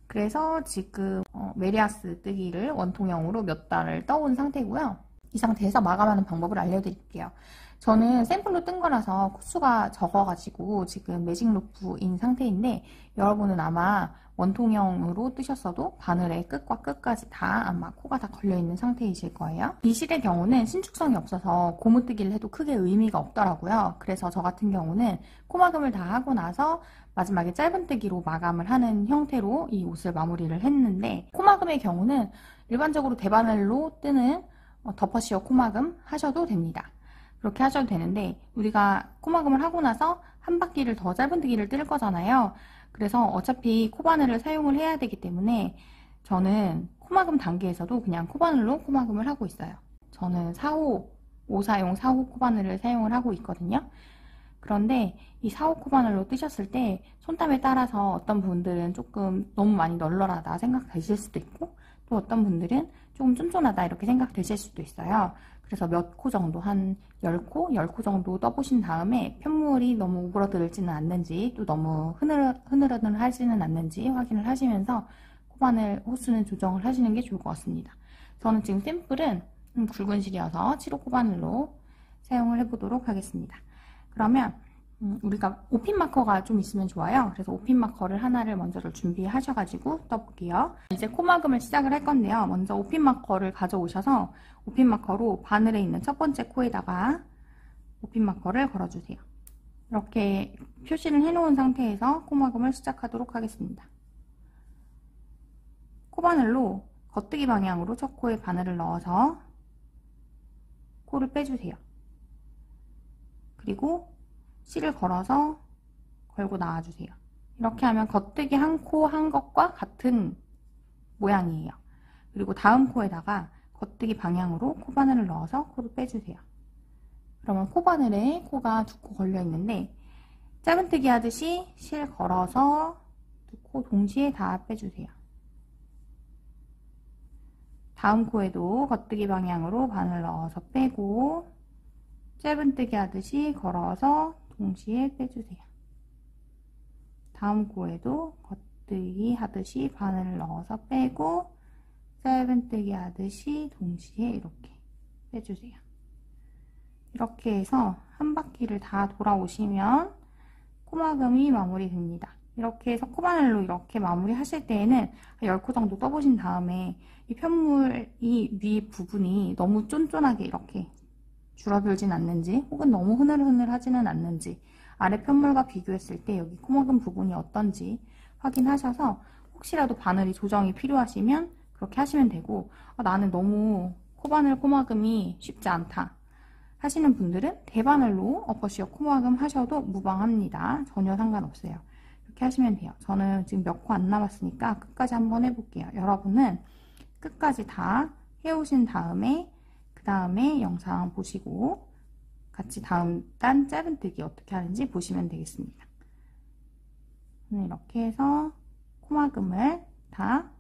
Speaker 2: 그래서 지금 메리아스 뜨기를 원통형으로 몇 달을 떠온 상태고요. 이 상태에서 마감하는 방법을 알려드릴게요. 저는 샘플로 뜬 거라서 코수가 적어가지고 지금 매직 로프인 상태인데 여러분은 아마 원통형으로 뜨셨어도 바늘의 끝과 끝까지 다 아마 코가 다 걸려있는 상태이실 거예요. 이 실의 경우는 신축성이 없어서 고무뜨기를 해도 크게 의미가 없더라고요. 그래서 저 같은 경우는 코막음을 다 하고 나서 마지막에 짧은뜨기로 마감을 하는 형태로 이 옷을 마무리를 했는데, 코막음의 경우는 일반적으로 대바늘로 뜨는 덮어씌워 코막음 하셔도 됩니다. 그렇게 하셔도 되는데, 우리가 코막음을 하고 나서 한 바퀴를 더 짧은뜨기를 뜰 거잖아요. 그래서 어차피 코바늘을 사용을 해야 되기 때문에 저는 코막음 단계에서도 그냥 코바늘로 코막음을 하고 있어요. 저는 4호, 5사용 4호 코바늘을 사용을 하고 있거든요. 그런데 이 4호 코바늘로 뜨셨을 때 손땀에 따라서 어떤 분들은 조금 너무 많이 널널하다 생각되실 수도 있고, 또 어떤 분들은 조금 쫀쫀하다 이렇게 생각되실 수도 있어요. 그래서 몇 코 정도, 한 10코? 10코 정도 떠보신 다음에 편물이 너무 오그러들지는 않는지, 또 너무 흐느러들하지는 않는지 확인을 하시면서 코바늘 호수는 조정을 하시는 게 좋을 것 같습니다. 저는 지금 샘플은 굵은 실이어서 7호 코바늘로 사용을 해보도록 하겠습니다. 그러면 우리가 오핀 마커가 좀 있으면 좋아요. 그래서 오핀 마커를 하나를 먼저를 준비하셔가지고 떠볼게요. 이제 코막음을 시작을 할 건데요. 먼저 오핀 마커를 가져오셔서 오핀 마커로 바늘에 있는 첫 번째 코에다가 오핀 마커를 걸어주세요. 이렇게 표시를 해놓은 상태에서 코막음을 시작하도록 하겠습니다. 코바늘로 겉뜨기 방향으로 첫 코에 바늘을 넣어서 코를 빼주세요. 그리고 실을 걸어서 걸고 나와주세요. 이렇게 하면 겉뜨기 한 코 한 것과 같은 모양이에요. 그리고 다음 코에다가 겉뜨기 방향으로 코바늘을 넣어서 코를 빼주세요. 그러면 코바늘에 코가 2코 걸려 있는데, 짧은뜨기 하듯이 실 걸어서 2코 동시에 다 빼주세요. 다음 코에도 겉뜨기 방향으로 바늘 넣어서 빼고, 짧은뜨기 하듯이 걸어서 동시에 빼주세요. 다음 코에도 겉뜨기 하듯이 바늘을 넣어서 빼고, 짧은뜨기 하듯이 동시에 이렇게 빼주세요. 이렇게 해서 한 바퀴를 다 돌아오시면 코막음이 마무리됩니다. 이렇게 해서 코바늘로 이렇게 마무리 하실 때에는 10코 정도 떠보신 다음에 이 편물이 위 부분이 너무 쫀쫀하게 이렇게 줄어들진 않는지, 혹은 너무 흐늘흐늘하지는 않는지, 아래 편물과 비교했을 때 여기 코막음 부분이 어떤지 확인하셔서 혹시라도 바늘이 조정이 필요하시면 그렇게 하시면 되고, 나는 너무 코바늘 코막음이 쉽지 않다 하시는 분들은 대바늘로 엎어씌어 코막음 하셔도 무방합니다. 전혀 상관없어요. 이렇게 하시면 돼요. 저는 지금 몇 코 안 남았으니까 끝까지 한번 해볼게요. 여러분은 끝까지 다 해오신 다음에 그 다음에 영상 보시고 같이 다음 단 짧은뜨기 어떻게 하는지 보시면 되겠습니다. 이렇게 해서 코막음을 다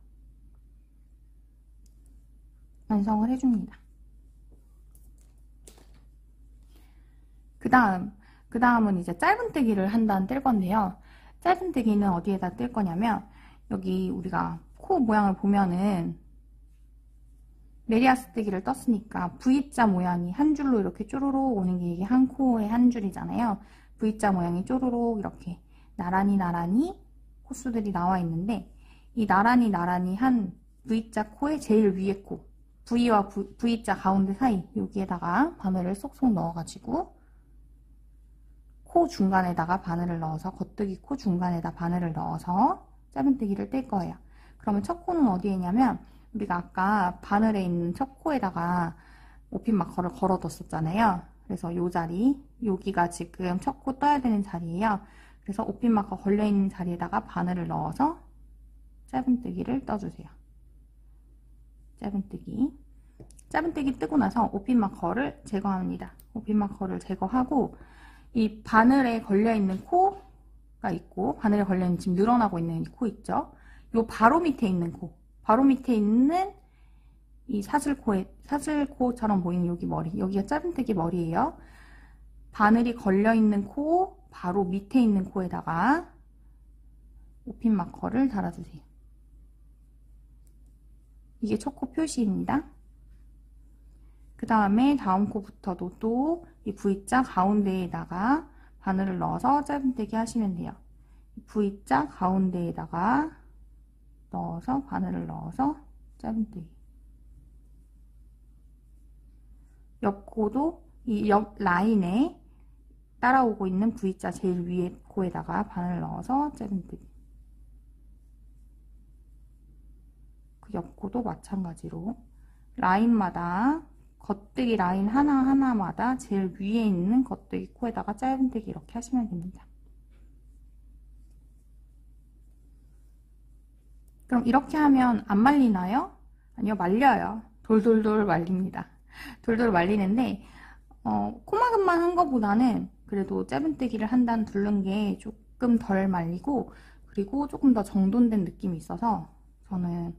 Speaker 2: 완성을 해줍니다. 그 다음은 이제 짧은뜨기를 한 단 뜰 건데요. 짧은뜨기는 어디에다 뜰 거냐면, 여기 우리가 코 모양을 보면은 메리아스 뜨기를 떴으니까 V자 모양이 한 줄로 이렇게 쪼르륵 오는 게 이게 한 코의 한 줄이잖아요. V자 모양이 쪼르륵 이렇게 나란히 코수들이 나와 있는데, 이 나란히 한 V자 코의 제일 위에 코, V와 V자 가운데 사이 여기에다가 바늘을 쏙쏙 넣어가지고 코 중간에다가 바늘을 넣어서, 겉뜨기 코 중간에다 바늘을 넣어서 짧은뜨기를 뜰 거예요. 그러면 첫 코는 어디에 있냐면, 우리가 아까 바늘에 있는 첫 코에다가 오핀 마커를 걸어뒀었잖아요. 그래서 이 자리, 여기가 지금 첫 코 떠야 되는 자리예요. 그래서 오핀 마커 걸려있는 자리에다가 바늘을 넣어서 짧은뜨기를 떠주세요. 짧은뜨기 뜨고 나서 오핀 마커를 제거합니다. 오핀 마커를 제거하고, 이 바늘에 걸려있는 코가 있고, 바늘에 걸려있는 지금 늘어나고 있는 이 코 있죠? 요 바로 밑에 있는 코, 바로 밑에 있는 이 사슬코처럼 보이는 여기 머리, 여기가 짧은뜨기 머리예요. 바늘이 걸려있는 코 바로 밑에 있는 코에다가 오핀 마커를 달아주세요. 이게 첫 코 표시입니다. 그 다음에 다음 코부터도 또 이 V자 가운데에다가 바늘을 넣어서 짧은뜨기 하시면 돼요. V자 가운데에다가 넣어서 바늘을 넣어서 짧은뜨기. 옆 코도 이 옆 라인에 따라오고 있는 V자 제일 위에 코에다가 바늘을 넣어서 짧은뜨기. 그 옆 코도 마찬가지로 라인마다 겉뜨기 라인 하나하나마다 제일 위에 있는 겉뜨기 코에다가 짧은뜨기 이렇게 하시면 됩니다. 그럼 이렇게 하면 안 말리나요? 아니요, 말려요. 돌돌돌 말립니다. 돌돌 말리는데 코막음만 한 것보다는 그래도 짧은뜨기를 한 단 두른 게 조금 덜 말리고 그리고 조금 더 정돈된 느낌이 있어서 저는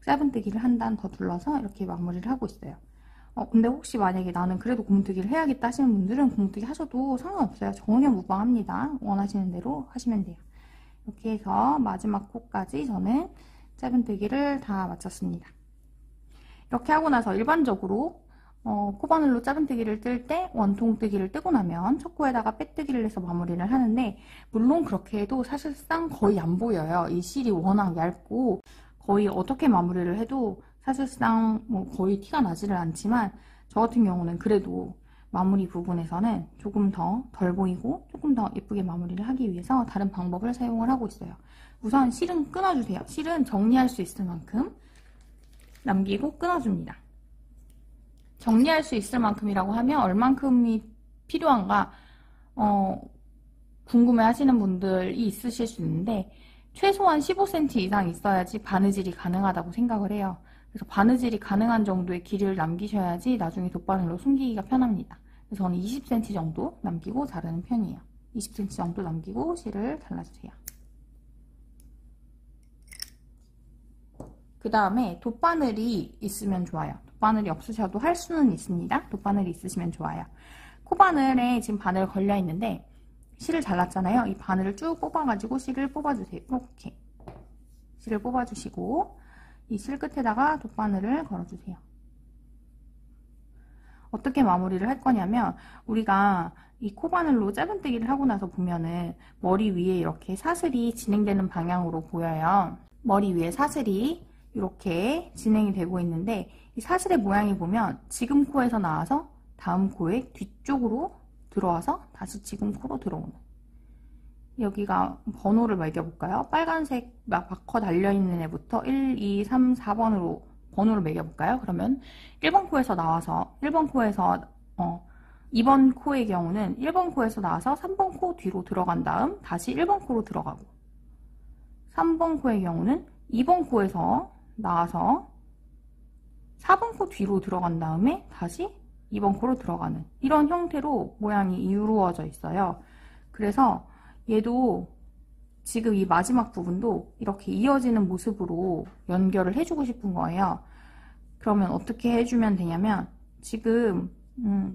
Speaker 2: 짧은뜨기를 한 단 더 둘러서 이렇게 마무리를 하고 있어요. 근데 혹시 만약에 나는 그래도 고무뜨기를 해야겠다 하시는 분들은 고무뜨기 하셔도 상관없어요. 전혀 무방합니다. 원하시는 대로 하시면 돼요. 이렇게 해서 마지막 코까지 저는 짧은뜨기를 다 마쳤습니다. 이렇게 하고 나서 일반적으로 코바늘로 짧은뜨기를 뜰 때 원통뜨기를 뜨고 나면 첫 코에다가 빼뜨기를 해서 마무리를 하는데 물론 그렇게 해도 사실상 거의 안 보여요. 이 실이 워낙 얇고 거의 어떻게 마무리를 해도 사실상 거의 티가 나지를 않지만 저 같은 경우는 그래도 마무리 부분에서는 조금 더 덜 보이고 조금 더 예쁘게 마무리를 하기 위해서 다른 방법을 사용을 하고 있어요. 우선 실은 끊어주세요. 실은 정리할 수 있을 만큼 남기고 끊어줍니다. 정리할 수 있을 만큼이라고 하면 얼만큼이 필요한가 궁금해 하시는 분들이 있으실 수 있는데 최소한 15cm 이상 있어야지 바느질이 가능하다고 생각을 해요. 그래서 바느질이 가능한 정도의 길이를 남기셔야지 나중에 돗바늘로 숨기기가 편합니다. 그래서 저는 20cm 정도 남기고 자르는 편이에요. 20cm 정도 남기고 실을 잘라주세요. 그 다음에 돗바늘이 있으면 좋아요. 돗바늘이 없으셔도 할 수는 있습니다. 돗바늘이 있으시면 좋아요. 코바늘에 지금 바늘 걸려 있는데 실을 잘랐잖아요. 이 바늘을 쭉 뽑아가지고 실을 뽑아주세요. 이렇게 실을 뽑아주시고 이 실 끝에다가 돗바늘을 걸어주세요. 어떻게 마무리를 할 거냐면 우리가 이 코바늘로 짧은뜨기를 하고 나서 보면은 머리 위에 이렇게 사슬이 진행되는 방향으로 보여요. 머리 위에 사슬이 이렇게 진행이 되고 있는데 이 사슬의 모양이 보면 지금 코에서 나와서 다음 코의 뒤쪽으로 들어와서 다시 지금 코로 들어오는 여기가 번호를 매겨볼까요? 빨간색 마커 달려있는 애부터 1, 2, 3, 4번으로 번호를 매겨볼까요? 그러면 1번 코에서 나와서 1번 코에서 2번 코의 경우는 1번 코에서 나와서 3번 코 뒤로 들어간 다음 다시 1번 코로 들어가고 3번 코의 경우는 2번 코에서 나와서 4번 코 뒤로 들어간 다음에 다시 2번 코로 들어가는 이런 형태로 모양이 이루어져 있어요. 그래서 얘도 지금 이 마지막 부분도 이렇게 이어지는 모습으로 연결을 해주고 싶은 거예요. 그러면 어떻게 해주면 되냐면 지금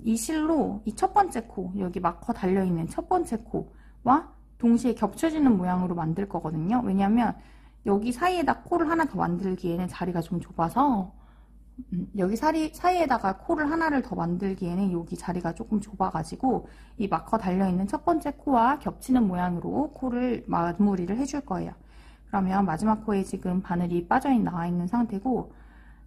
Speaker 2: 이 실로 이 첫 번째 코, 여기 마커 달려있는 첫 번째 코와 동시에 겹쳐지는 모양으로 만들 거거든요. 왜냐면 여기 사이에다 코를 하나 더 만들기에는 자리가 좀 좁아서 여기 사이에다가 코를 하나를 더 만들기에는 여기 자리가 조금 좁아가지고 이 마커 달려있는 첫 번째 코와 겹치는 모양으로 코를 마무리를 해줄 거예요. 그러면 마지막 코에 지금 바늘이 나와 있는 상태고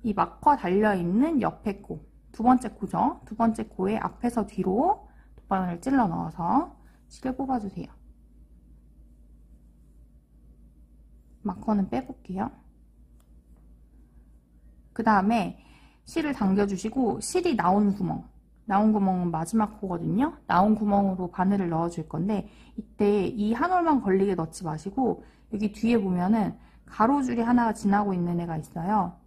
Speaker 2: 이 마커 달려있는 옆에 코, 두 번째 코죠. 두 번째 코의 앞에서 뒤로 돗바늘을 찔러 넣어서 실을 뽑아주세요. 마커는 빼볼게요. 그 다음에 실을 당겨주시고 실이 나온 구멍은 마지막 코거든요. 나온 구멍으로 바늘을 넣어줄 건데 이때 이 한 올만 걸리게 넣지 마시고 여기 뒤에 보면은 가로줄이 하나가 지나고 있는 애가 있어요.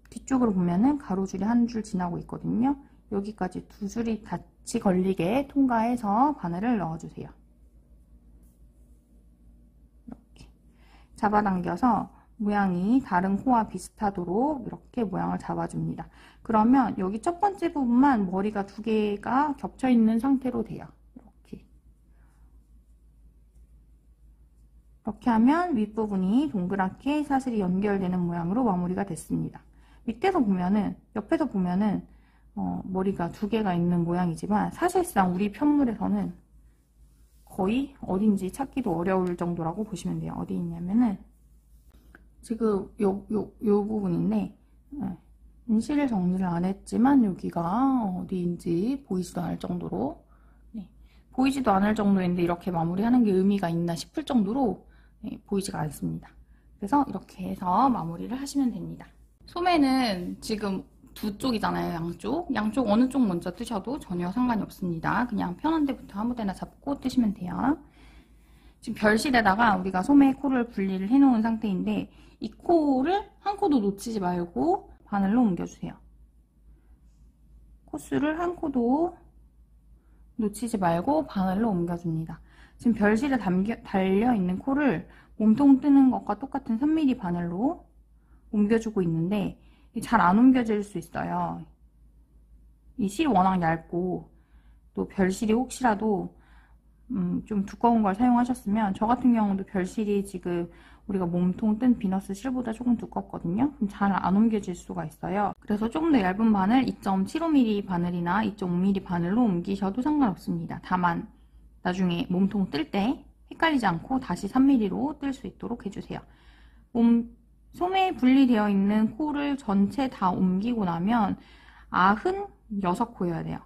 Speaker 2: 뒤쪽으로 보면은 가로줄이 한 줄 지나고 있거든요. 여기까지 두 줄이 같이 걸리게 통과해서 바늘을 넣어주세요. 이렇게 잡아당겨서 모양이 다른 코와 비슷하도록 이렇게 모양을 잡아줍니다. 그러면 여기 첫 번째 부분만 머리가 두 개가 겹쳐있는 상태로 돼요. 이렇게 하면 윗부분이 동그랗게 사슬이 연결되는 모양으로 마무리가 됐습니다. 밑에서 보면은, 옆에서 보면은 머리가 두 개가 있는 모양이지만 사실상 우리 편물에서는 거의 어딘지 찾기도 어려울 정도라고 보시면 돼요. 어디 있냐면은 지금 요 부분인데 인실 정리를 안 했지만 여기가 어디인지 보이지도 않을 정도로 보이지도 않을 정도인데 이렇게 마무리하는 게 의미가 있나 싶을 정도로 보이지가 않습니다. 그래서 이렇게 해서 마무리를 하시면 됩니다. 소매는 지금 두 쪽이잖아요. 양쪽 어느 쪽 먼저 뜨셔도 전혀 상관이 없습니다. 그냥 편한 데부터 아무 데나 잡고 뜨시면 돼요. 지금 별실에다가 우리가 소매 코를 분리를 해놓은 상태인데 이 코를 한 코도 놓치지 말고 바늘로 옮겨주세요. 코수를 한 코도 놓치지 말고 바늘로 옮겨줍니다. 지금 별실에 달려있는 코를 몸통 뜨는 것과 똑같은 3mm 바늘로 옮겨주고 있는데 잘 안 옮겨질 수 있어요. 이 실이 워낙 얇고 또 별실이 혹시라도 좀 두꺼운 걸 사용하셨으면 저 같은 경우도 별실이 지금 우리가 몸통 뜬 비너스 실보다 조금 두껍거든요. 그럼 잘 안 옮겨질 수가 있어요. 그래서 조금 더 얇은 바늘 2.75mm 바늘이나 2.5mm 바늘로 옮기셔도 상관없습니다. 다만 나중에 몸통 뜰 때 헷갈리지 않고 다시 3mm로 뜰 수 있도록 해주세요. 소매에 분리되어 있는 코를 전체 다 옮기고 나면 96코여야 돼요.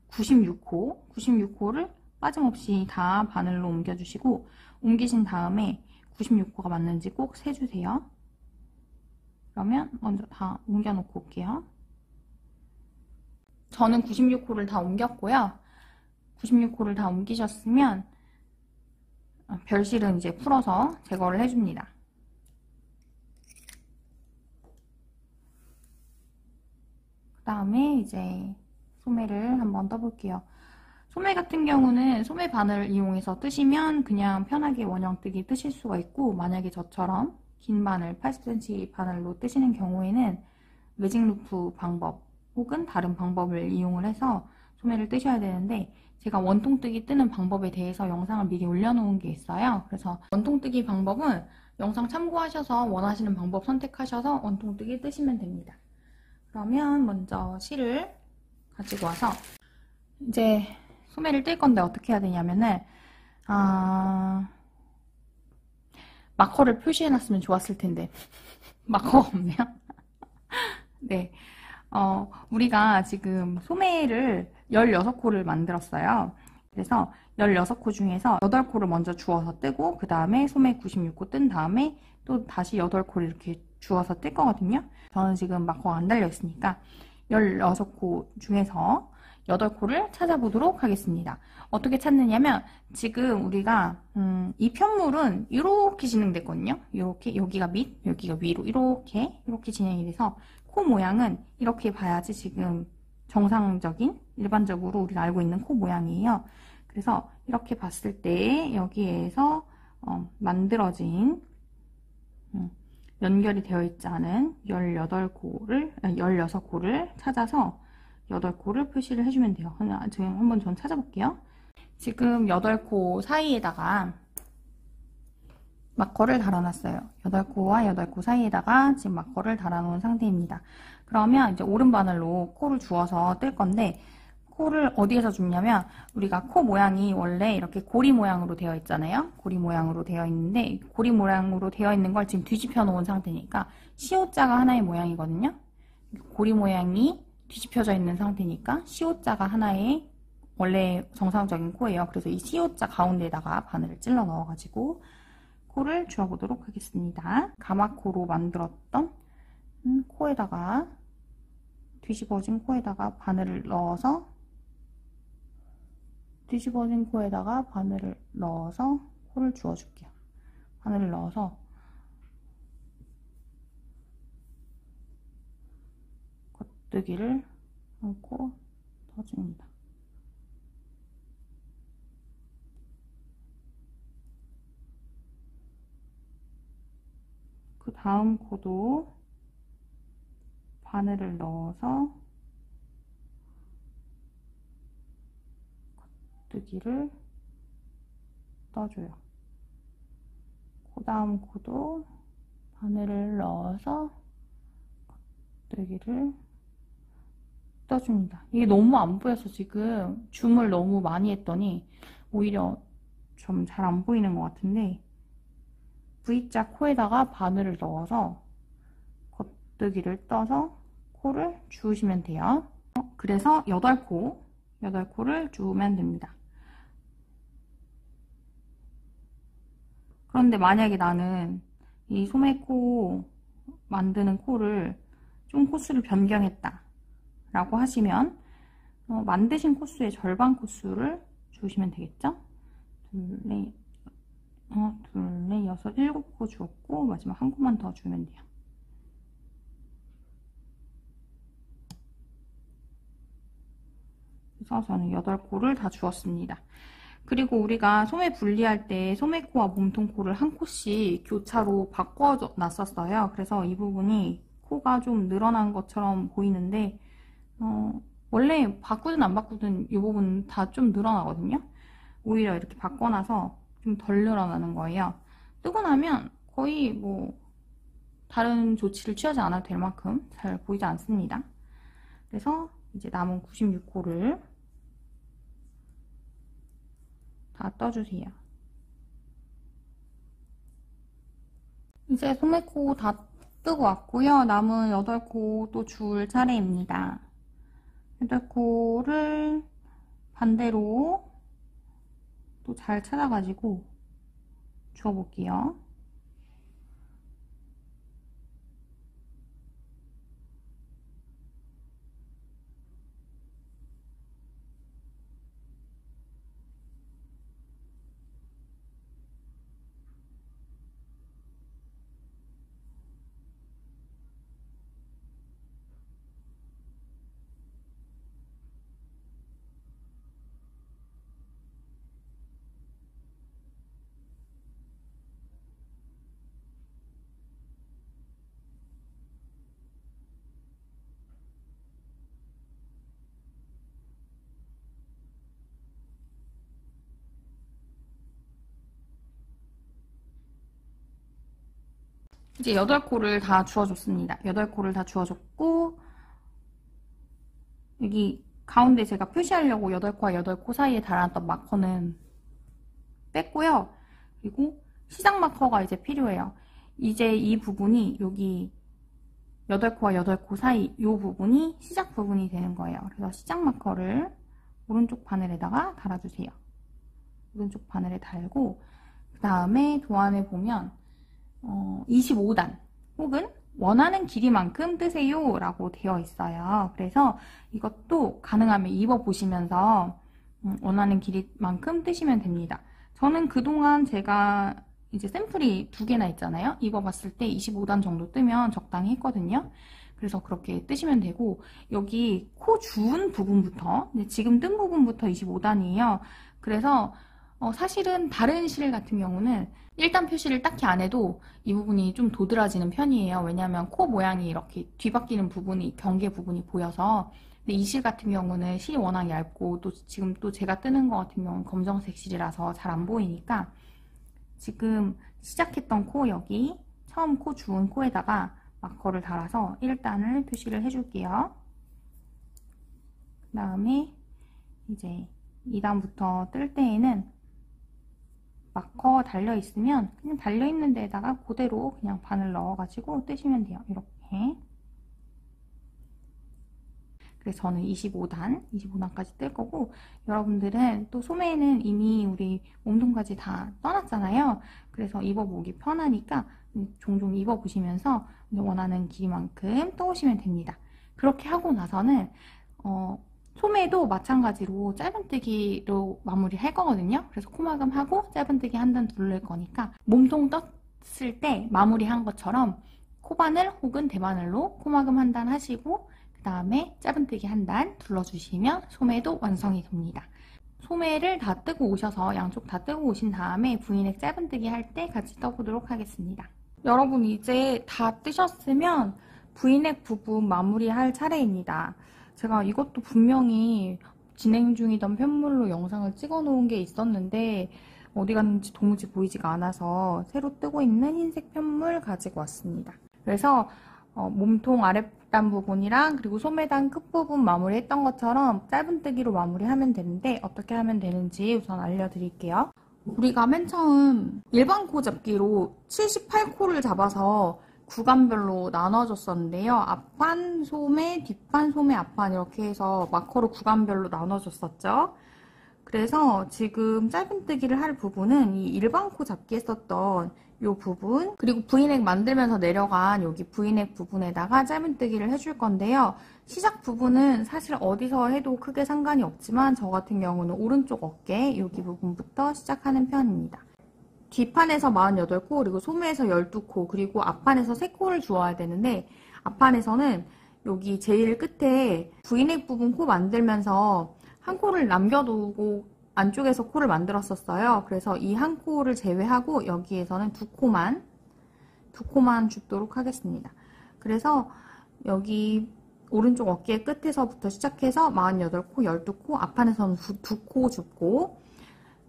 Speaker 2: 96코를 빠짐없이 다 바늘로 옮겨주시고 옮기신 다음에 96코가 맞는지 꼭 세주세요. 그러면 먼저 다 옮겨놓고 올게요. 저는 96코를 다 옮겼고요. 96코를 다 옮기셨으면 별실은 이제 풀어서 제거를 해줍니다. 그 다음에 이제 소매를 한번 떠볼게요. 소매 같은 경우는 소매 바늘을 이용해서 뜨시면 그냥 편하게 원형뜨기 뜨실 수가 있고, 만약에 저처럼 긴 바늘 80cm 바늘로 뜨시는 경우에는 매직 루프 방법 혹은 다른 방법을 이용을 해서 소매를 뜨셔야 되는데, 제가 원통뜨기 뜨는 방법에 대해서 영상을 미리 올려놓은 게 있어요. 그래서 원통뜨기 방법은 영상 참고하셔서 원하시는 방법 선택하셔서 원통뜨기 뜨시면 됩니다. 그러면 먼저 실을 가지고 와서 이제 소매를 뜰 건데 어떻게 해야 되냐면은 마커를 표시해놨으면 좋았을 텐데 마커가 없네요. 네, 우리가 지금 소매를 16코를 만들었어요. 그래서 16코 중에서 8코를 먼저 주워서 뜨고 그 다음에 소매 96코 뜬 다음에 또 다시 8코를 이렇게 주워서 뜰 거거든요. 저는 지금 마커가 안 달려 있으니까 16코 중에서 8코를 찾아보도록 하겠습니다. 어떻게 찾느냐면 지금 우리가 이 편물은 이렇게 진행됐거든요. 이렇게 여기가 밑, 여기가 위로 이렇게 진행이 돼서 코 모양은 이렇게 봐야지 지금 정상적인 일반적으로 우리가 알고 있는 코 모양이에요. 그래서 이렇게 봤을 때 여기에서 만들어진 연결이 되어 있지 않은 16코를 찾아서 8코를 표시를 해주면 돼요. 지금 한번 전 찾아볼게요. 지금 8코 사이에다가 마커를 달아놨어요. 8코와 8코 사이에다가 지금 마커를 달아놓은 상태입니다. 그러면 이제 오른바늘로 코를 주워서 뜰 건데, 코를 어디에서 줍냐면 우리가 코 모양이 원래 이렇게 고리 모양으로 되어 있잖아요. 고리 모양으로 되어 있는데 고리 모양으로 되어 있는 걸 지금 뒤집혀 놓은 상태니까 시옷자가 하나의 모양이거든요. 고리 모양이 뒤집혀져 있는 상태니까 시옷자가 하나의 원래 정상적인 코예요. 그래서 이 시옷자 가운데에다가 바늘을 찔러 넣어가지고 코를 주워보도록 하겠습니다. 가마코로 만들었던 코에다가 뒤집어진 코에다가 바늘을 넣어서 코를 주워줄게요. 바늘을 넣어서 겉뜨기를 하고 떠줍니다. 그 다음 코도 바늘을 넣어서 겉뜨기를 떠줘요. 그 다음 코도 바늘을 넣어서 겉뜨기를 떠줍니다. 이게 너무 안 보여서 지금 줌을 너무 많이 했더니 오히려 좀 잘 안 보이는 것 같은데, V자 코에다가 바늘을 넣어서 겉뜨기를 떠서 코를 주우시면 돼요. 그래서 8코를 주우면 됩니다. 그런데 만약에 나는 이 소매코 만드는 코를 좀 코수를 변경했다 라고 하시면 만드신 코수의 절반 코수를 주우시면 되겠죠? 둘, 넷, 여섯, 7코 주었고 마지막 한 코만 더 주면 돼요. 그래서 저는 8코를 다 주었습니다. 그리고 우리가 소매 분리할 때 소매코와 몸통코를 한 코씩 교차로 바꿔 놨었어요. 그래서 이 부분이 코가 좀 늘어난 것처럼 보이는데 원래 바꾸든 안 바꾸든 이 부분 다 좀 늘어나거든요. 오히려 이렇게 바꿔놔서 좀 덜 늘어나는 거예요. 뜨고 나면 거의 뭐 다른 조치를 취하지 않아도 될 만큼 잘 보이지 않습니다. 그래서 이제 남은 96코를 다 떠주세요. 이제 소매코 다 뜨고 왔고요. 남은 8코 또 줄 차례입니다. 8코를 반대로 또 잘 찾아가지고 주워볼게요. 이제 8코를 다 주워줬습니다. 8코를 다 주워줬고 여기 가운데 제가 표시하려고 8코와 8코 사이에 달아놨던 마커는 뺐고요. 그리고 시작 마커가 이제 필요해요. 이제 이 부분이 여기 8코와 8코 사이 이 부분이 시작 부분이 되는 거예요. 그래서 시작 마커를 오른쪽 바늘에다가 달아주세요. 오른쪽 바늘에 달고 그 다음에 도안에 보면 25단 혹은 원하는 길이만큼 뜨세요 라고 되어 있어요. 그래서 이것도 가능하면 입어보시면서 원하는 길이만큼 뜨시면 됩니다. 저는 그동안 제가 이제 샘플이 2개나 있잖아요. 입어봤을 때 25단 정도 뜨면 적당히 했거든요. 그래서 그렇게 뜨시면 되고 여기 코 주운 부분부터 지금 뜬 부분부터 25단이에요. 그래서 사실은 다른 실 같은 경우는 1단 표시를 딱히 안 해도 이 부분이 좀 도드라지는 편이에요. 왜냐하면 코 모양이 이렇게 뒤바뀌는 부분이 경계 부분이 보여서. 근데 이 실 같은 경우는 실이 워낙 얇고 또 지금 또 제가 뜨는 거 같은 경우는 검정색 실이라서 잘 안 보이니까 지금 시작했던 코 여기 처음 코 주운 코에다가 마커를 달아서 1단을 표시를 해줄게요. 그 다음에 이제 2단부터 뜰 때에는 마커 달려있으면 그냥 달려있는 데에다가 그대로 그냥 바늘 넣어가지고 뜨시면 돼요. 이렇게. 그래서 저는 25단까지 뜰 거고 여러분들은 또 소매는 이미 우리 몸통까지 다 떠났잖아요. 그래서 입어보기 편하니까 종종 입어보시면서 원하는 길이만큼 떠오시면 됩니다. 그렇게 하고 나서는 소매도 마찬가지로 짧은뜨기로 마무리할 거거든요. 그래서 코막음하고 짧은뜨기 한 단 둘릴 거니까 몸통 떴을 때 마무리한 것처럼 코바늘 혹은 대바늘로 코막음 한 단 하시고 그 다음에 짧은뜨기 한 단 둘러주시면 소매도 완성이 됩니다. 소매를 다 뜨고 오셔서 양쪽 다 뜨고 오신 다음에 V넥 짧은뜨기 할 때 같이 떠보도록 하겠습니다. 여러분 이제 다 뜨셨으면 V넥 부분 마무리할 차례입니다. 제가 이것도 분명히 진행 중이던 편물로 영상을 찍어 놓은 게 있었는데 어디 갔는지 도무지 보이지가 않아서 새로 뜨고 있는 흰색 편물 가지고 왔습니다. 그래서 몸통 뒷단 부분이랑 그리고 소매단 끝부분 마무리했던 것처럼 짧은뜨기로 마무리하면 되는데 어떻게 하면 되는지 우선 알려드릴게요. 우리가 맨 처음 일반 코 잡기로 78코를 잡아서 구간별로 나눠줬었는데요. 앞판, 소매, 뒷판, 소매, 앞판 이렇게 해서 마커로 구간별로 나눠줬었죠. 그래서 지금 짧은뜨기를 할 부분은 이 일반 코 잡기 했었던 이 부분, 그리고 V넥 만들면서 내려간 여기 V넥 부분에다가 짧은뜨기를 해줄 건데요. 시작 부분은 사실 어디서 해도 크게 상관이 없지만 저 같은 경우는 오른쪽 어깨 여기 부분부터 시작하는 편입니다. 뒷판에서 48코, 그리고 소매에서 12코, 그리고 앞판에서 3코를 주어야 되는데 앞판에서는 여기 제일 끝에 V넥 부분 코 만들면서 한 코를 남겨두고 안쪽에서 코를 만들었었어요. 그래서 이 한 코를 제외하고 여기에서는 두 코만 줍도록 하겠습니다. 그래서 여기 오른쪽 어깨 끝에서부터 시작해서 48코, 12코, 앞판에서는 두 코 줍고,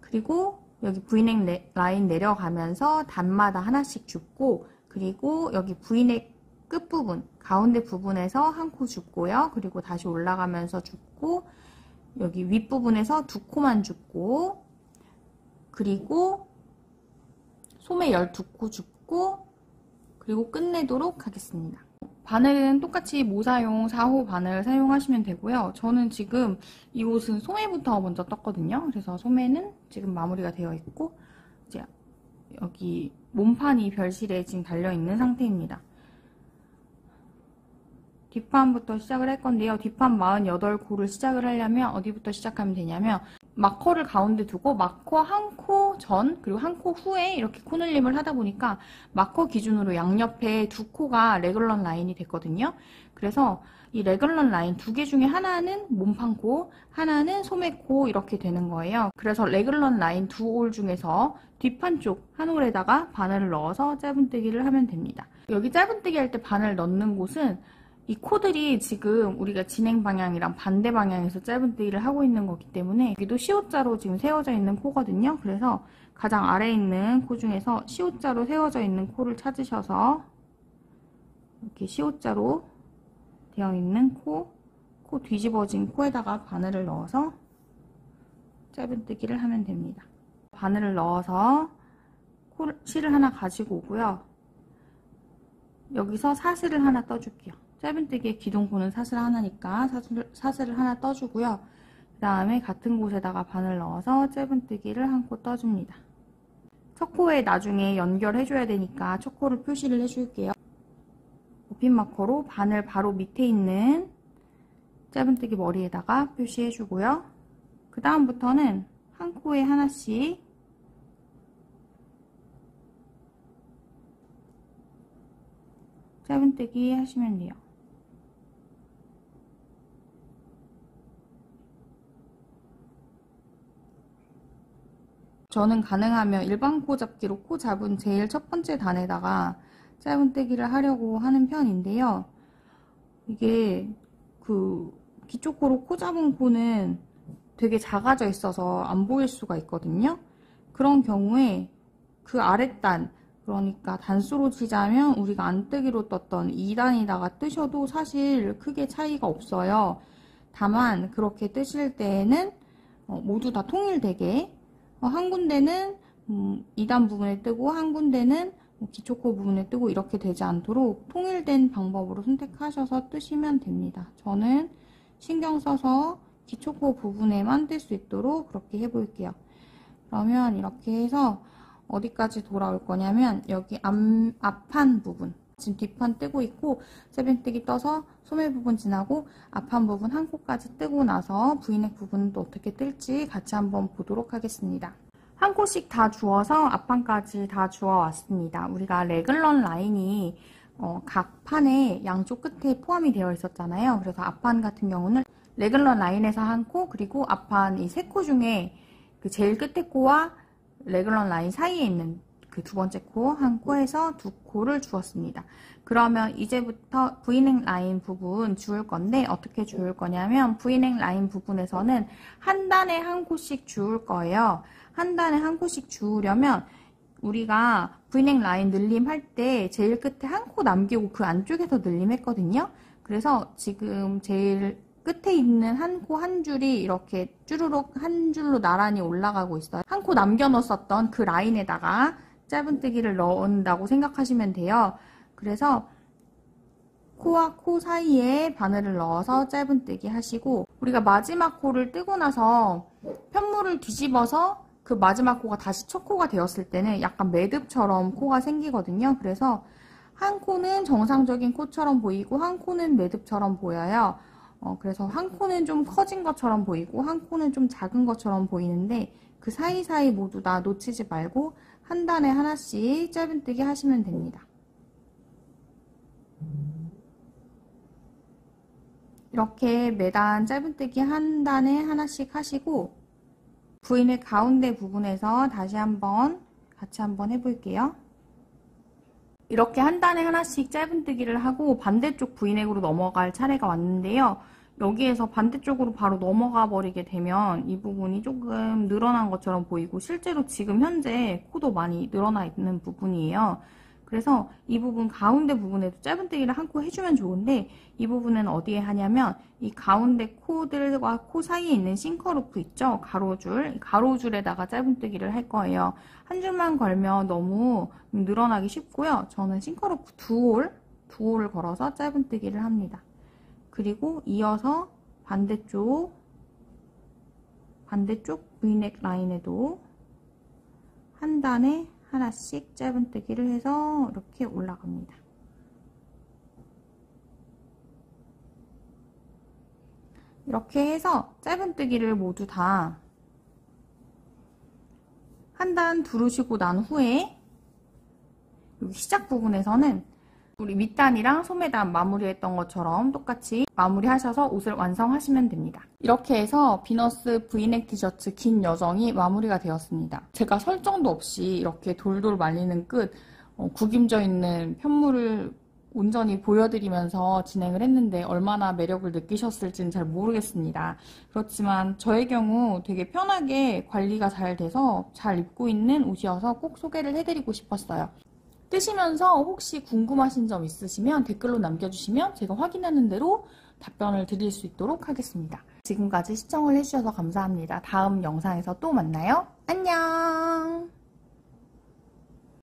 Speaker 2: 그리고 여기 V넥 라인 내려가면서 단마다 하나씩 줍고, 그리고 여기 V넥 끝부분, 가운데 부분에서 한 코 줍고요. 그리고 다시 올라가면서 줍고, 여기 윗부분에서 두 코만 줍고, 그리고 소매 12코 줍고, 그리고 끝내도록 하겠습니다. 바늘은 똑같이 모사용 4호 바늘 사용하시면 되고요. 저는 지금 이 옷은 소매부터 먼저 떴거든요. 그래서 소매는 지금 마무리가 되어 있고, 이제 여기 몸판이 별실에 지금 달려있는 상태입니다. 뒷판부터 시작을 할 건데요. 뒷판 48코를 시작을 하려면 어디부터 시작하면 되냐면 마커를 가운데 두고 마커 한 코 전 그리고 한 코 후에 이렇게 코늘림을 하다 보니까 마커 기준으로 양옆에 두 코가 레귤런 라인이 됐거든요. 그래서 이 레귤런 라인 두 개 중에 하나는 몸판 코, 하나는 소매 코 이렇게 되는 거예요. 그래서 레귤런 라인 두 올 중에서 뒷판 쪽 한 올에다가 바늘을 넣어서 짧은뜨기를 하면 됩니다. 여기 짧은뜨기 할 때 바늘 넣는 곳은 이 코들이 지금 우리가 진행 방향이랑 반대 방향에서 짧은뜨기를 하고 있는 거기 때문에 여기도 C자로 지금 세워져 있는 코거든요. 그래서 가장 아래에 있는 코 중에서 C자로 세워져 있는 코를 찾으셔서 이렇게 C자로 되어 있는 코 뒤집어진 코에다가 바늘을 넣어서 짧은뜨기를 하면 됩니다. 바늘을 넣어서 실을 하나 가지고 오고요. 여기서 사슬을 하나 떠줄게요. 짧은뜨기의 기둥코는 사슬 하나니까 사슬을 하나 떠주고요. 그 다음에 같은 곳에다가 바늘 넣어서 짧은뜨기를 한 코 떠줍니다. 첫 코에 나중에 연결해줘야 되니까 첫 코를 표시를 해줄게요. 오핀 마커로 바늘 바로 밑에 있는 짧은뜨기 머리에다가 표시해주고요. 그 다음부터는 한 코에 하나씩 짧은뜨기 하시면 돼요. 저는 가능하면 일반 코 잡기로 코 잡은 제일 첫 번째 단에다가 짧은뜨기를 하려고 하는 편인데요. 이게 기초코로 코 잡은 코는 되게 작아져 있어서 안 보일 수가 있거든요. 그런 경우에 그 아랫단, 그러니까 단수로 치자면 우리가 안뜨기로 떴던 2단에다가 뜨셔도 사실 크게 차이가 없어요. 다만 그렇게 뜨실 때에는 모두 다 통일되게 한 군데는 2단 부분에 뜨고 한 군데는 기초코 부분에 뜨고 이렇게 되지 않도록 통일된 방법으로 선택하셔서 뜨시면 됩니다. 저는 신경 써서 기초코 부분에만 뜰 수 있도록 그렇게 해볼게요. 그러면 이렇게 해서 어디까지 돌아올 거냐면 여기 앞판 부분, 지금 뒷판 뜨고 있고 짧은뜨기 떠서 소매 부분 지나고 앞판 부분 한 코까지 뜨고 나서 V넥 부분은 또 어떻게 뜰지 같이 한번 보도록 하겠습니다. 한 코씩 다 주어서 앞판까지 다 주어 왔습니다. 우리가 레귤런 라인이 각 판의 양쪽 끝에 포함이 되어 있었잖아요. 그래서 앞판 같은 경우는 레귤런 라인에서 한 코, 그리고 앞판 이 세 코 중에 그 제일 끝에 코와 레귤런 라인 사이에 있는 그 두 번째 코 한 코에서 두 코를 주었습니다. 그러면 이제부터 V넥 라인 부분 주울 건데 어떻게 주울 거냐면 V넥 라인 부분에서는 한 단에 한 코씩 주울 거예요. 한 단에 한 코씩 주우려면 우리가 V넥 라인 늘림 할 때 제일 끝에 한 코 남기고 그 안쪽에서 늘림 했거든요. 그래서 지금 제일 끝에 있는 한 코 한 줄이 이렇게 쭈루룩 한 줄로 나란히 올라가고 있어요. 한 코 남겨 놓았었던 그 라인에다가 짧은뜨기를 넣는다고 생각하시면 돼요. 그래서 코와 코 사이에 바늘을 넣어서 짧은뜨기 하시고, 우리가 마지막 코를 뜨고 나서 편물을 뒤집어서 그 마지막 코가 다시 첫 코가 되었을 때는 약간 매듭처럼 코가 생기거든요. 그래서 한 코는 정상적인 코처럼 보이고 한 코는 매듭처럼 보여요. 그래서 한 코는 좀 커진 것처럼 보이고 한 코는 좀 작은 것처럼 보이는데, 그 사이사이 모두 다 놓치지 말고 한 단에 하나씩 짧은뜨기 하시면 됩니다. 이렇게 매단 짧은뜨기 한 단에 하나씩 하시고, V넥 가운데 부분에서 다시 같이 한번 해볼게요. 이렇게 한 단에 하나씩 짧은뜨기를 하고 반대쪽 V넥으로 넘어갈 차례가 왔는데요. 여기에서 반대쪽으로 바로 넘어가 버리게 되면 이 부분이 조금 늘어난 것처럼 보이고, 실제로 지금 현재 코도 많이 늘어나 있는 부분이에요. 그래서 이 부분 가운데 부분에도 짧은뜨기를 한 코 해주면 좋은데, 이 부분은 어디에 하냐면 이 가운데 코들과 코 사이에 있는 싱커루프 있죠? 가로줄, 가로줄에다가 짧은뜨기를 할 거예요. 한 줄만 걸면 너무 늘어나기 쉽고요. 저는 싱커루프 두 홀을 걸어서 짧은뜨기를 합니다. 그리고 이어서 반대쪽 V넥 라인에도 한 단에 하나씩 짧은뜨기를 해서 이렇게 올라갑니다. 이렇게 해서 짧은뜨기를 모두 다 한 단 두르시고 난 후에 여기 시작 부분에서는 우리 밑단이랑 소매단 마무리했던 것처럼 똑같이 마무리하셔서 옷을 완성하시면 됩니다. 이렇게 해서 비너스 V넥 티셔츠 긴 여정이 마무리가 되었습니다. 제가 설정도 없이 이렇게 돌돌 말리는 끝 구김져 있는 편물을 온전히 보여드리면서 진행을 했는데 얼마나 매력을 느끼셨을지는 잘 모르겠습니다. 그렇지만 저의 경우 되게 편하게 관리가 잘 돼서 잘 입고 있는 옷이어서 꼭 소개를 해드리고 싶었어요. 뜨시면서 혹시 궁금하신 점 있으시면 댓글로 남겨주시면 제가 확인하는 대로 답변을 드릴 수 있도록 하겠습니다. 지금까지 시청을 해주셔서 감사합니다. 다음 영상에서 또 만나요. 안녕!